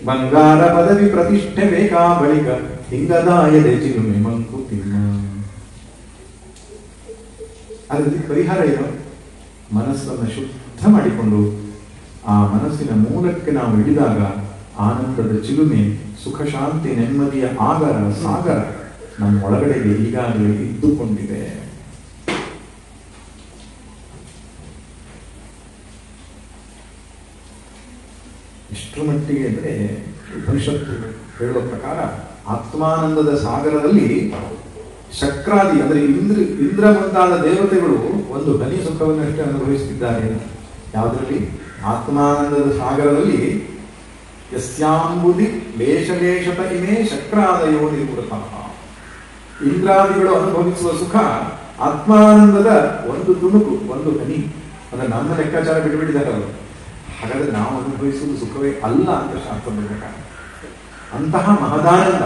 ಬಂಗಾರ ಪದವಿ ಪ್ರತಿಷ್ಠೆ ಬೇಕಾ ಬಳಿಕ ಹಿಂಗದಾಯದೆ ಚಿಲುಮೆ ಮಂಕುತಿಮ್ಮ. ಅದರಲ್ಲಿ ಪರಿಹಾರ ಏನು? ಮನಸ್ಸನ್ನು ಶುದ್ಧ ಮಾಡಿಕೊಂಡು ಆ ಮನಸ್ಸಿನ ಮೂಲಕ್ಕೆ ನಾವು ಇಳಿದಾಗ ಆನಂದದ ಚಿಲುಮೆ, ಸುಖ ಶಾಂತಿ ನೆಮ್ಮದಿಯ ಆಗರ ಸಾಗರ ನಮ್ಮ ಒಳಗಡೆಗೆ ಈಗಾಗಲೇ ಇದ್ದುಕೊಂಡಿದೆ. ಇಷ್ಟರ ಮಟ್ಟಿಗೆ ಅಂದರೆ ಉಪನಿಷತ್ತು ಹೇಳುವ ಪ್ರಕಾರ ಆತ್ಮಾನಂದದ ಸಾಗರದಲ್ಲಿ ಶಕ್ರಾದಿ ಅಂದರೆ ಇಂದ್ರ ಮುಂತಾದ ದೇವತೆಗಳು ಒಂದು ಹನಿ ಸುಖವನ್ನಷ್ಟೇ ಅನುಭವಿಸುತ್ತಿದ್ದಾರೆ. ಯಾವುದರಲ್ಲಿ? ಆತ್ಮಾನಂದದ ಸಾಗರದಲ್ಲಿ ಯಸ್ಯಾಂಬುದಿ ಲೇಷಲೇಷತ ಇಮೇ ಶಕ್ರಾದಯೋ ನಿವೃತ್ತಃ. ಇಂದ್ರಾದಿಗಳು ಅನುಭವಿಸುವ ಸುಖ ಆತ್ಮಾನಂದದ ಒಂದು ತುಣುಕು, ಒಂದು ಹನಿ. ಅಂದ್ರೆ ನಮ್ಮ ಲೆಕ್ಕಾಚಾರ ಬಿಟ್ಟುಬಿಟ್ಟಿದ್ದಾರೆ ಅವರು. ಹಾಗಾದ್ರೆ ನಾವು ಅನುಭವಿಸುವುದು ಸುಖವೇ ಅಲ್ಲ ಅಂತ ಶಾಸ್ತ್ರ ಪ್ರಕಾರ. ಅಂತಹ ಮಹದಾನಂದ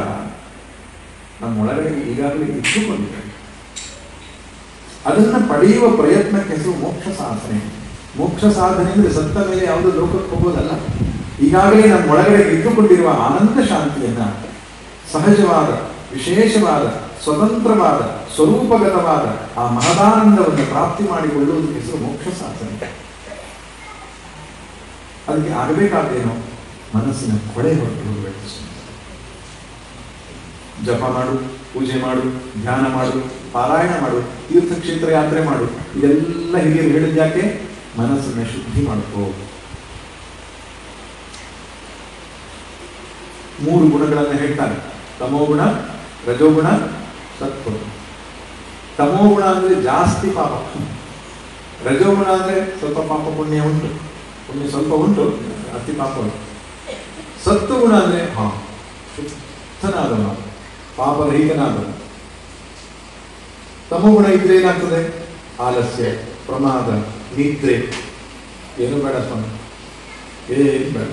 ನಮ್ಮೊಳಗಡೆ ಈಗಾಗಲೇ ಇಟ್ಟುಕೊಂಡಿದೆ. ಅದನ್ನು ಪಡೆಯುವ ಪ್ರಯತ್ನಕ್ಕೆ ಹೆಸರು ಮೋಕ್ಷ ಸಾಧನೆ. ಮೋಕ್ಷ ಸಾಧನೆ ಅಂದರೆ ಸತ್ತ ಮೇಲೆ ಯಾವುದೋ ಲೋಕಕ್ಕೆ ಹೋಗೋದಲ್ಲ. ಈಗಾಗಲೇ ನಮ್ಮೊಳಗಡೆ ಇಟ್ಟುಕೊಂಡಿರುವ ಆನಂದ ಶಾಂತಿಯನ್ನ, ಸಹಜವಾದ, ವಿಶೇಷವಾದ, ಸ್ವತಂತ್ರವಾದ, ಸ್ವರೂಪಗತವಾದ ಆ ಮಹದಾನಂದವನ್ನು ಪ್ರಾಪ್ತಿ ಮಾಡಿಕೊಳ್ಳುವುದಕ್ಕೆ ಹೆಸರು ಮೋಕ್ಷ ಸಾಧನೆ. ಅದಕ್ಕೆ ಆಗಬೇಕಾದೇನೋ ಮನಸ್ಸಿನ ಕೊಳೆ ಹೊರಟು ಹೋಗಬೇಕು. ಜಪ ಮಾಡು, ಪೂಜೆ ಮಾಡು, ಧ್ಯಾನ ಮಾಡು, ಪಾರಾಯಣ ಮಾಡು, ತೀರ್ಥಕ್ಷೇತ್ರ ಯಾತ್ರೆ ಮಾಡು, ಇದೆಲ್ಲ ಹಿರಿಯರು ಹೇಳಿದ್ಯಾಕೆ? ಮನಸ್ಸನ್ನ ಶುದ್ಧಿ ಮಾಡ್ಕೋ. 3 ಗುಣಗಳನ್ನು ಹೇಳ್ತಾರೆ: ತಮೋಗುಣ, ರಜೋಗುಣ, ಸತ್ವಗುಣ. ತಮೋಗುಣ ಅಂದ್ರೆ ಜಾಸ್ತಿ ಪಾಪ, ರಜೋಗುಣ ಅಂದ್ರೆ ಸ್ವಲ್ಪ ಪಾಪ ಪುಣ್ಯ ಉಂಟು, ಪುಣ್ಯ ಸ್ವಲ್ಪ ಉಂಟು, ಅತಿ ಪಾಪ ಉಂಟು. ಸತ್ವಗುಣ ಅಂದ್ರೆ ಶುದ್ಧನಾದವ, ಪಾಪರಹಿತನಾದವ. ತಮೋಗುಣ ಇದ್ರೆ ಏನಾಗ್ತದೆ? ಆಲಸ್ಯ, ಪ್ರಮಾದ, ನಿದ್ರೆ, ಏನು ಬೇಡ ಸ್ವಾಮಿ, ಏನು ಬೇಡ,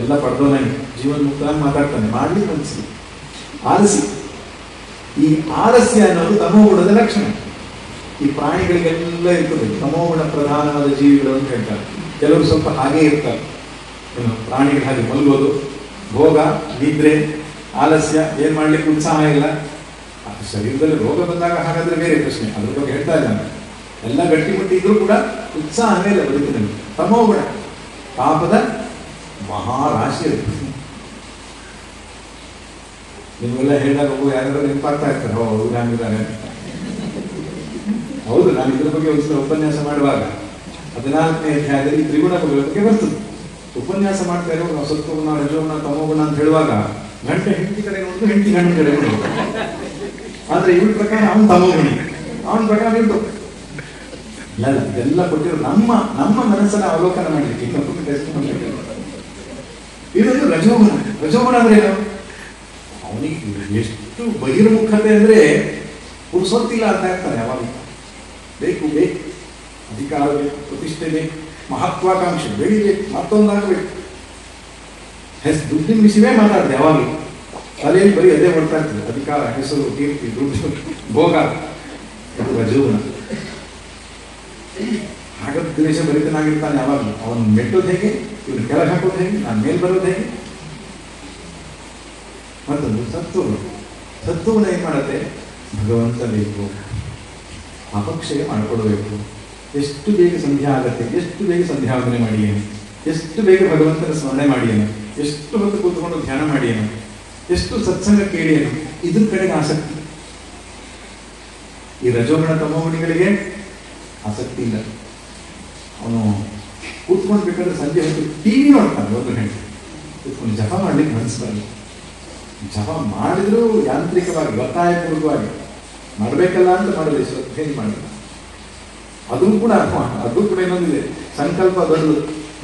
ಎಲ್ಲ ಪಡೆದವನಾಗಿ ಜೀವನ ಮುಕ್ತಾಗಿ ಮಾತಾಡ್ತಾನೆ, ಮಾಡ್ಲಿಕ್ಕೆ ಮನಸ್ಸಿ ಆಲಸಿ. ಈ ಆಲಸ್ಯ ಅನ್ನೋದು ತಮೋಗುಣದ ಲಕ್ಷಣ. ಈ ಪ್ರಾಣಿಗಳಿಗೆಲ್ಲ ಇರ್ತದೆ, ತಮೋಗುಣ ಪ್ರಧಾನವಾದ ಜೀವಿಗಳು ಅಂತ ಹೇಳ್ತಾರೆ. ಕೆಲವರು ಸ್ವಲ್ಪ ಹಾಗೇ ಇರ್ತಾರೆ, ಪ್ರಾಣಿಗಳು ಹಾಗೆ ಮಲಗೋದು, ಭೋಗ, ನಿದ್ರೆ, ಆಲಸ್ಯ, ಏನ್ ಮಾಡ್ಲಿಕ್ಕೆ ಉತ್ಸಾಹ ಇಲ್ಲ. ಶರೀರದಲ್ಲಿ ರೋಗ ಬಂದಾಗ ಹಾಗಾದ್ರೆ ಬೇರೆ ಪ್ರಶ್ನೆ, ಅದ್ರ ಬಗ್ಗೆ ಹೇಳ್ತಾ ಇದ್ದಾನೆ. ಎಲ್ಲ ಗಟ್ಟಿಮುಟ್ಟಿ ಇದ್ರೂ ಕೂಡ ಉತ್ಸಾಹವೇ ಇಲ್ಲ ಬದುಕಿನಲ್ಲಿ. ತಮೋಗುಣ ಪಾಪದ ಮಹಾರಾಶಿ ಇರುತ್ತೆ. ನಿಮ್ಗೆಲ್ಲ ಹೇಳಿದಾಗ ಯಾರಾದ್ರೂ ನೆನಪಾಗ್ತಾ ಇರ್ತಾರೆ, ಹೌದು ಹಂಗಿದ್ದಾರೆ. ಹೌದು, ನಾನು ಇದ್ರ ಬಗ್ಗೆ ಒಂದ್ಸಲ ಉಪನ್ಯಾಸ ಮಾಡುವಾಗ 14ನೇ ಅಧ್ಯಾಯದಲ್ಲಿ ತ್ರಿಗುಣಗಳ ಬಗ್ಗೆ ಬರ್ತದೆ. ಉಪನ್ಯಾಸ ಮಾಡ್ತಾ ಇರೋ ನಾವು ಸತ್ವಗುಣ, ರಜೋಗುಣ, ತಮೋಗುಣ ಅಂತ ಹೇಳುವಾಗ ಗಂಟೆ ಹೆಂಡತಿ ಕಡೆ ನೋಡುದು, ಹೆಂಡತಿ ಗಂಟೆ ಕಡೆ ನೋಡುದು. ಆದ್ರೆ ಇವ್ರ ಪ್ರಕಾರ ಅವನು ತಮೋಗುಣಿ, ಅವನ ಪ್ರಕಾರ ಇವ್ರು ಇಲ್ಲ. ಇದೆಲ್ಲ ಕೊಟ್ಟಿರೋ ನಮ್ಮ ಮನಸ್ಸನ್ನ ಅವಲೋಕನ ಮಾಡಲಿಕ್ಕೆ, ಇದೊಂದು ರಜೋಗುಣ. ರಜೋಗುಣ ಅಂದ್ರೆ ಏನು? ಅವನಿಗೆ ಎಷ್ಟು ಬಹಿರ್ಮುಖತೆ ಅಂದ್ರೆ ಪುರುಸೊತ್ತಿಲ್ಲ ಅಂತ ಇರ್ತಾನೆ. ಯಾವಾಗ ಬೇಕು ಬೇಕು, ಅಧಿಕಾರ ಬೇಕು, ಪ್ರತಿಷ್ಠೆ ಬೇಕು, ಮಹತ್ವಾಕಾಂಕ್ಷೆ ಬೆಳಿಬೇಕು, ಮತ್ತೊಂದಾಗಬೇಕು. ದುಡ್ಡಿನ ವಿಷಯವೇ ಮಾತಾಡ್ದೆ ಯಾವಾಗ. ತಲೆಯಲ್ಲಿ ಬರೀ ಅದೇ ಮಾಡ್ತಾ ಇರ್ತದೆ, ಅಧಿಕಾರ, ಹೆಸರು, ಕೀರ್ತಿ, ದುಡ್ಡು, ಭೋಗ. ಇದು ರಜೋಗುಣ. ಹಾಗಾದ್ರೆ ದ್ವೇಷ ಭರಿತನಾಗಿರ್ತಾನೆ ಯಾವಾಗ. ಅವನು ಮೆಟ್ಟೋದು ಹೇಗೆ, ಇವನು ಕೆಳಗೆ ಹಾಕೋದು ಹೇಗೆ, ನಾನು ಮೇಲ್ ಬರೋದು ಹೇಗೆ. ಮತ್ತೊಂದು ಸತ್ವಗುಣ. ಸತ್ವಗುಣ ಏನ್ ಮಾಡುತ್ತೆ? ಭಗವಂತ ಬೇಕು, ಅಪಕ್ಷಯ ಮಾಡಿಕೊಡ್ಬೇಕು. ಎಷ್ಟು ಬೇಗ ಸಂಧ್ಯಾ ಆಗತ್ತೆ, ಎಷ್ಟು ಬೇಗ ಸಂಧ್ಯಾವಂದನೆ ಮಾಡಿಯೇನು, ಎಷ್ಟು ಬೇಗ ಭಗವಂತನ ಸ್ಮರಣೆ ಮಾಡಿಯೇನು, ಎಷ್ಟು ಹೊತ್ತು ಕೂತ್ಕೊಂಡು ಧ್ಯಾನ ಮಾಡಿಯೇನು, ಎಷ್ಟು ಸತ್ಸಂಗ ಕೇಳಿಯೇನು, ಇದ್ರ ಕಡೆಗೆ ಆಸಕ್ತಿ. ಈ ರಜೋಗುಣ ತಮೋಗುಣಿಗಳಿಗೆ ಆಸಕ್ತಿ ಇಲ್ಲ. ಅವನು ಕೂತ್ಕೊಂಡು ಬೇಕಾದ್ರೆ ಸಂಜೆ ಹೊತ್ತು ಟಿವಿ ನೋಡ್ತಾನೆ, 1 ಗಂಟೆ ಕೂತ್ಕೊಂಡು. ಜಪ ಮಾಡ್ಲಿಕ್ಕೆ ಮನಸ್ಸು ಬರಲ್ಲ. ಜಪ ಮಾಡಿದ್ರು ಯಾಂತ್ರಿಕವಾಗಿ, ಒತ್ತಾಯಪೂರ್ವಕವಾಗಿ ಮಾಡಬೇಕಲ್ಲ ಅಂತ ಮಾಡೋದು, ಶ್ರದ್ಧೆಯಲ್ಲಿ ಮಾಡಿಲ್ಲ. ಅದು ಕೂಡ ಇನ್ನೊಂದಿದೆ, ಸಂಕಲ್ಪ ದೊಡ್ಡದು,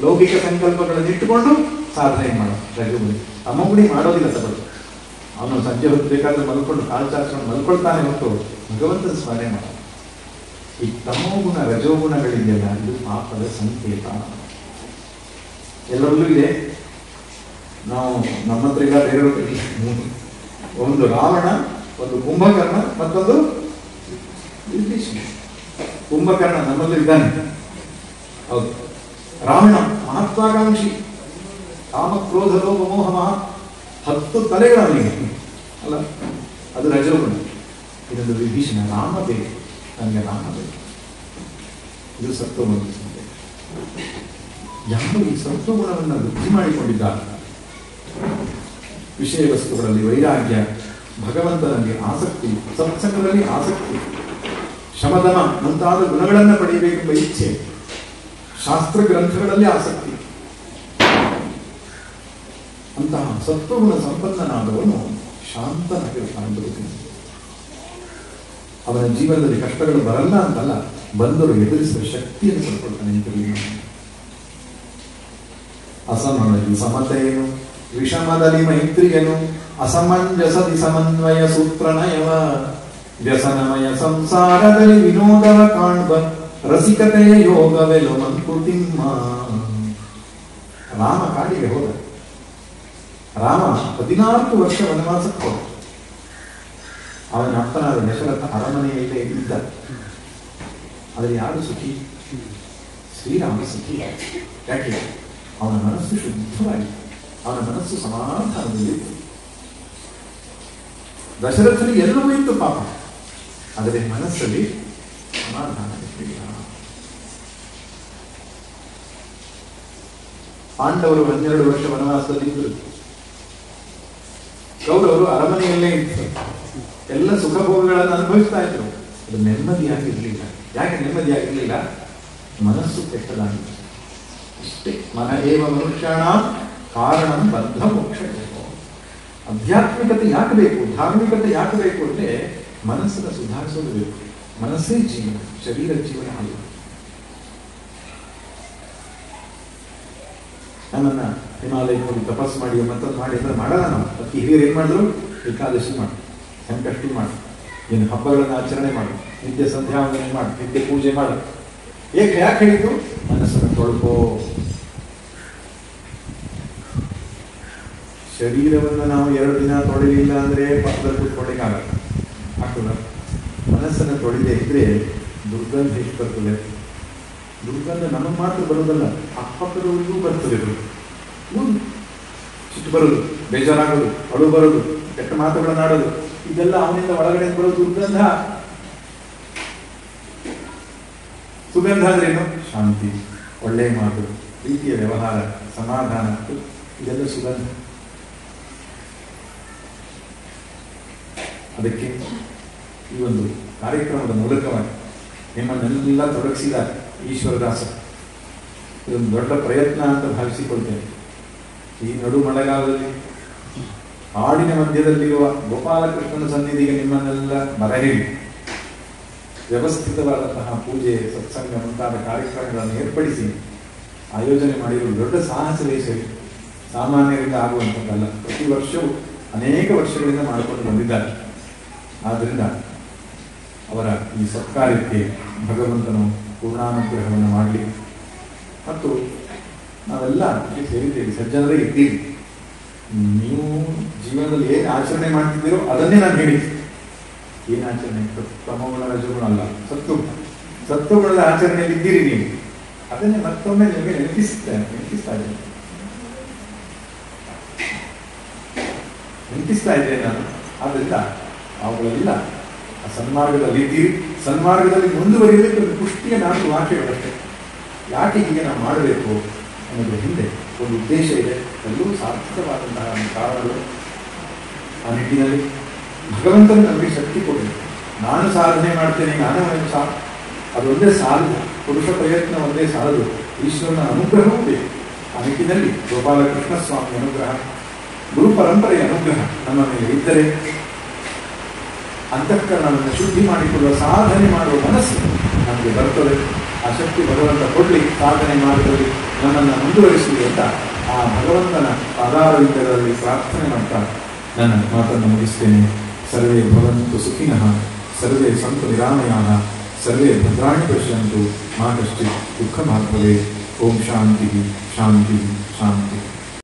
ಲೌಕಿಕ ಸಂಕಲ್ಪಗಳನ್ನು ಇಟ್ಟುಕೊಂಡು ಸಾಧನೆ ಮಾಡೋದು ರಜೋಗುಣಿ. ತಮೋಗುಣಿ ಮಾಡೋದಿಲ್ಲ ತಗೊಳ್ಳು. ಅವನು ಸಂಜೆ ಹೊತ್ತು ಬೇಕಾದ್ರೆ ಮಲ್ಕೊಂಡು ಕಾಲು ಚಾಚ್ಕೊಂಡು ಮಲ್ಕೊಳ್ತಾನೆ ಹೊತ್ತು ಭಗವಂತನ ಸ್ಮರಣೆ ಮಾಡೋದು. ಈ ತಮೋಗುಣ ರಜೋಗುಣಗಳಿದೆಯಲ್ಲ, ಇದು ಪಾಪದ ಸಂಕೇತ. ಎಲ್ಲರಲ್ಲೂ ಇದೆ. ನಾವು ನಮ್ಮ ಹತ್ರ ಇಲ್ಲ, ಬೇರೆಯವ್ರಿಗೆ. ಒಂದು ರಾವಣ, ಒಂದು ಕುಂಭಕರ್ಣ, ಮತ್ತೊಂದು ವಿಭೀಷಣ. ಕುಂಭಕರ್ಣ ನಮ್ಮಲ್ಲೂ ಇದ್ದಾನೆ, ಹೌದು. ರಾವಣ ಮಹತ್ವಾಕಾಂಕ್ಷಿ, ಕಾಮ, ಕ್ರೋಧ, ಲೋಭ, ಮೋಹ, 10 ತಲೆಗಳವನಿಗೆ ಅಲ್ಲ, ಅದು ರಜೋಗುಣ. ಇದೊಂದು ವಿಭೀಷಣ, ರಾಮ ಬೇಕು, ನನಗೆ ರಾಮ ಬೇಕು. ಇದು ಸತ್ವಗುಣ. ಯಾರು ಈ ಸತ್ವಗುಣವನ್ನು ವೃದ್ಧಿ ಮಾಡಿಕೊಂಡಿದ್ದಾರೆ, ವಿಷಯ ವಸ್ತುಗಳಲ್ಲಿ ವೈರಾಗ್ಯ, ಭಗವಂತನಲ್ಲಿ ಆಸಕ್ತಿ, ಸತ್ಸಂಗದಲ್ಲಿ ಆಸಕ್ತಿ, ಶಮದಮ ಮುಂತಾದ ಗುಣಗಳನ್ನು ಪಡೆಯಬೇಕೆಂಬ ಇಚ್ಛೆ, ಶಾಸ್ತ್ರ ಗ್ರಂಥಗಳಲ್ಲಿ ಆಸಕ್ತಿ, ಅಂತಹ ಸತ್ವಗುಣ ಸಂಪನ್ನನಾದವನು ಶಾಂತನಾಗಿರ್ತಾನೆ ಬದುಕಿನಲ್ಲಿ. ಅವನ ಜೀವನದಲ್ಲಿ ಕಷ್ಟಗಳು ಬರಲ್ಲ ಅಂತಲ್ಲ, ಬಂದರು ಎದುರಿಸುವ ಶಕ್ತಿಯನ್ನು ಪಡ್ಕೊಳ್ತಾನೆ. ಅಸಮನಲ್ಲಿ ಸಮತೆಯೇನು, ವಿಷಮದಲ್ಲಿ ಮೈತ್ರಿಯನು, ಅಸಮಂಜಸದಿ ಸಮನ್ವಯ ಸೂತ್ರನಯವ, ವ್ಯಸನಮಯ ಸಂಸಾರದಲ್ಲಿ ವಿನೋದವ ಕಾಣ್ಬ, ರಸಿಕತೆಯ ಯೋಗವೆಲು ಮಂಕುತಿಮ್ಮ. ರಾಮ ಕಾಡಿಗೆ ಹೋದ, ರಾಮ 14 ವರ್ಷ ವನವಾಸಕ್ಕೆ ಹೋದ. ಅವನ ಅಪ್ಪನಾದ ದಶರಥ ಅರಮನೆಯಲ್ಲೇ ಇದ್ದ. ಆದರೆ ಯಾರು ಸುಖಿ? ಶ್ರೀರಾಮ ಸುಖಿ. ಯಾಕೆ? ಅವನ ಮನಸ್ಸು ಶುದ್ಧವಾಗಿದೆ, ಅವನ ಮನಸ್ಸು ಸಮಾಧಾನದಲ್ಲಿತ್ತು. ದಶರಥನಿಗೆ ಎಲ್ಲವೂ ಇತ್ತು ಪಾಪ, ಆದರೆ ಮನಸ್ಸಲ್ಲಿ ಸಮಾಧಾನ ಇರಲಿಲ್ಲ. ಪಾಂಡವರು 12 ವರ್ಷ ವನವಾಸದಲ್ಲಿದ್ದರು. ಕೌರವರು ಅರಮನೆಯಲ್ಲೇ ಇದ್ದರು. ಎಲ್ಲ ಸುಖ ಭೋಗಗಳನ್ನು ಅನುಭವಿಸ್ತಾ ಇದ್ರು. ಅದು ನೆಮ್ಮದಿಯಾಗಿರ್ಲಿಲ್ಲ. ಯಾಕೆ ನೆಮ್ಮದಿಯಾಗಿರ್ಲಿಲ್ಲ? ಮನಸ್ಸು ಕೆಟ್ಟದಾಗಿದೆ. ಇಷ್ಟೇ. ಮನ ಏವ ಮನುಷ್ಯಾಣ ಕಾರಣ ಬದ್ಧ ಮೋಕ್ಷ. ಆಧ್ಯಾತ್ಮಿಕತೆ ಯಾಕೆ ಬೇಕು, ಧಾರ್ಮಿಕತೆ ಯಾಕೆ ಬೇಕು ಅಂದ್ರೆ ಮನಸ್ಸನ್ನು ಸುಧಾರಿಸೋದು ಬೇಕು. ಮನಸ್ಸೇ ಜೀವನ, ಶರೀರ ಜೀವನ ಅಲ್ಲ. ನಮ್ಮನ್ನ ಹಿಮಾಲಯಕ್ಕೆ ಹೋಗಿ ತಪಸ್ಸು ಮಾಡಿ ಮತ್ತೊಂದು ಮಾಡಿ ಅಂದ್ರೆ ಮಾಡಲ್ಲ ನಾವು. ಅದಕ್ಕೆ ಹಿರಿಯರು ಏನ್ ಮಾಡಿದ್ರು? ಏಕಾದಶಿ ಮಾಡಿ, ಸಂಕಷ್ಟಿ ಮಾಡಿ, ಏನು ಹಬ್ಬಗಳನ್ನು ಆಚರಣೆ ಮಾಡಿ, ನಿತ್ಯ ಸಂಧ್ಯಾವಂದನೆ ಮಾಡಿ, ನಿತ್ಯ ಪೂಜೆ ಮಾಡಿ. ಯಾಕೆ ಹೇಳಿದ್ದು? ಮನಸ್ಸನ್ನು ತೊಳ್ಕೋ. ಶರೀರವನ್ನು ನಾವು 2 ದಿನ ತೊಳಿಲಿಲ್ಲ ಅಂದ್ರೆ ಪಕ್ಕದಲ್ಲಿ ಕೂತ್ಕೊಳ್ಳಿಕ್ಕಾಗಲ್ಲ, ಆಗ್ತದ? ಮನಸ್ಸನ್ನು ತೊಳಿದೇ ಇದ್ರೆ ದುರ್ಗಂಧ ಎಷ್ಟು ಬರ್ತದೆ? ದುರ್ಗಂಧ ನಮಗೆ ಮಾತ್ರ ಬರೋದಲ್ಲ, ಅಕ್ಕಪಕ್ಕದವರಿಗೂ ಬರ್ತದೆ. ಸಿಟ್ಟು ಬರೋದು, ಬೇಜಾರಾಗೋದು, ಅಳು ಬರೋದು, ಕೆಟ್ಟ ಮಾತುಗಳನ್ನಾಡೋದು, ಇದೆಲ್ಲ ಅವನಿಂದ ಒಳಗಡೆ ಬರೋ ದುರ್ಗಂಧ. ಸುಗಂಧ ಅಂದ್ರೇನು? ಶಾಂತಿ, ಒಳ್ಳೆಯ ಮಾತು, ಪ್ರೀತಿಯ ವ್ಯವಹಾರ, ಸಮಾಧಾನ, ಇದೆಲ್ಲ ಸುಗಂಧ. ಅದಕ್ಕೆ ಈ ಒಂದು ಕಾರ್ಯಕ್ರಮದ ಮೂಲಕವಾಗಿ ನಿಮ್ಮನ್ನೆಲ್ಲ ತೊಡಗಿಸಿದ ಈಶ್ವರದಾಸ ಇದೊಂದು ದೊಡ್ಡ ಪ್ರಯತ್ನ ಅಂತ ಭಾವಿಸಿಕೊಳ್ತೇನೆ. ಈ ನಡು ಮಳೆಗಾಲದಲ್ಲಿ ಹಾಡಿನ ಮಧ್ಯದಲ್ಲಿರುವ ಗೋಪಾಲಕೃಷ್ಣನ ಸನ್ನಿಧಿಗೆ ನಿಮ್ಮನ್ನೆಲ್ಲ ಬರಹೇಳಿ ವ್ಯವಸ್ಥಿತವಾದಂತಹ ಪೂಜೆ, ಸತ್ಸಂಗ ಮುಂತಾದ ಕಾರ್ಯಕ್ರಮಗಳನ್ನು ಏರ್ಪಡಿಸಿ ಆಯೋಜನೆ ಮಾಡಿರುವ ದೊಡ್ಡ ಸಾಹಸವೇ ಸರಿ. ಸಾಮಾನ್ಯರಿಂದ ಆಗುವಂಥದ್ದಲ್ಲ. ಪ್ರತಿ ವರ್ಷವೂ ಅನೇಕ ವರ್ಷಗಳಿಂದ ಮಾಡಿಕೊಂಡು ಬಂದಿದ್ದಾರೆ. ಆದ್ದರಿಂದ ಅವರ ಈ ಸತ್ಕಾರ್ಯಕ್ಕೆ ಭಗವಂತನು ಪೂರ್ಣಾನುಗ್ರಹವನ್ನು ಮಾಡಲಿ. ಮತ್ತು ನಾವೆಲ್ಲ ಸೇರಿದ್ದೇವೆ, ಸಜ್ಜನರೇ ಇದ್ದೀವಿ. ನೀವು ಜೀವನದಲ್ಲಿ ಏನು ಆಚರಣೆ ಮಾಡ್ತಿದ್ದೀರೋ ಅದನ್ನೇ ನಾನು ಹೇಳಿ. ಏನು ಆಚರಣೆ? ತಮೋಗುಣ ರಜಗುಣ ಅಲ್ಲ, ಸತ್ವಗುಣದ ಆಚರಣೆಯಲ್ಲಿ ಇದ್ದೀರಿ ನೀವು. ಅದನ್ನೇ ಮತ್ತೊಮ್ಮೆ ನಿಮಗೆ ನೆನಪಿಸ್ತಾ ಇದ್ದೇನೆ ನಾನು. ಆದ್ದರಿಂದ ಅವುಗಳೆಲ್ಲ ಸನ್ಮಾರ್ಗದಲ್ಲಿ ಇದ್ದೀರಿ. ಸನ್ಮಾರ್ಗದಲ್ಲಿ ಮುಂದುವರಿಯಬೇಕು ಒಂದು ಪುಷ್ಟಿಯ 4 ವಾಕ್ಯಗಳಷ್ಟೇ. ಯಾಕೆ ಹೀಗೆ ನಾವು ಮಾಡಬೇಕು ಅನ್ನೋದ್ರ ಹಿಂದೆ ಒಂದು ಉದ್ದೇಶ ಇದೆ. ಎಲ್ಲವೂ ಸಾರ್ಥಕವಾದಂತಹ ಕಾರಣಗಳು. ಆ ನಿಟ್ಟಿನಲ್ಲಿ ಭಗವಂತನು ನಮಗೆ ಶಕ್ತಿ ಕೊಡಬೇಕು. ನಾನು ಸಾಧನೆ ಮಾಡ್ತೇನೆ, ಅದೊಂದೇ ಸಾಲದು, ಪುರುಷ ಪ್ರಯತ್ನ ಒಂದೇ ಸಾಲದು, ಈಶ್ವರನ ಅನುಗ್ರಹವೂ ಬೇಕು. ಆ ನಿಟ್ಟಿನಲ್ಲಿ ಗೋಪಾಲಕೃಷ್ಣ ಸ್ವಾಮಿ ಅನುಗ್ರಹ, ಗುರು ಪರಂಪರೆಯ ಅನುಗ್ರಹ ನಮ್ಮ ಮೇಲೆ ಇದ್ದರೆ ಅಂತಃಕರಣವನ್ನು ಶುದ್ಧಿ ಮಾಡಿಕೊಳ್ಳುವ ಸಾಧನೆ ಮಾಡುವ ಮನಸ್ಸು ನಮಗೆ ಬರ್ತದೆ. ಆ ಶಕ್ತಿ ಭಗವಂತ ಕೊಡ್ಲಿ, ಸಾಧನೆ ಮಾಡುವುದರಲ್ಲಿ ನನ್ನನ್ನು ಮುಂದುವರಿಸಲಿ ಅಂತ ಆ ಭಗವಂತನ ಪಾದಾರವಿಂದದಲ್ಲಿ ಪ್ರಾರ್ಥನೆ ಮಾಡ್ತಾ ನನ್ನ ಮಾತನ್ನು ಮುಗಿಸ್ತೇನೆ. ಸರ್ವೇ ಭವಂತು ಸುಖಿನಃ, ಸರ್ವೇ ಸಂತು ನಿರಾಮಯಾಃ, ಸರ್ವೇ ಭದ್ರಾಣಿ ಪಶ್ಯಂತು, ಮಾ ಕಶ್ಚಿತ್ ದುಃಖ ಭಾಗ್ಭವೇತ್. ಓಂ ಶಾಂತಿ ಶಾಂತಿ ಶಾಂತಿ.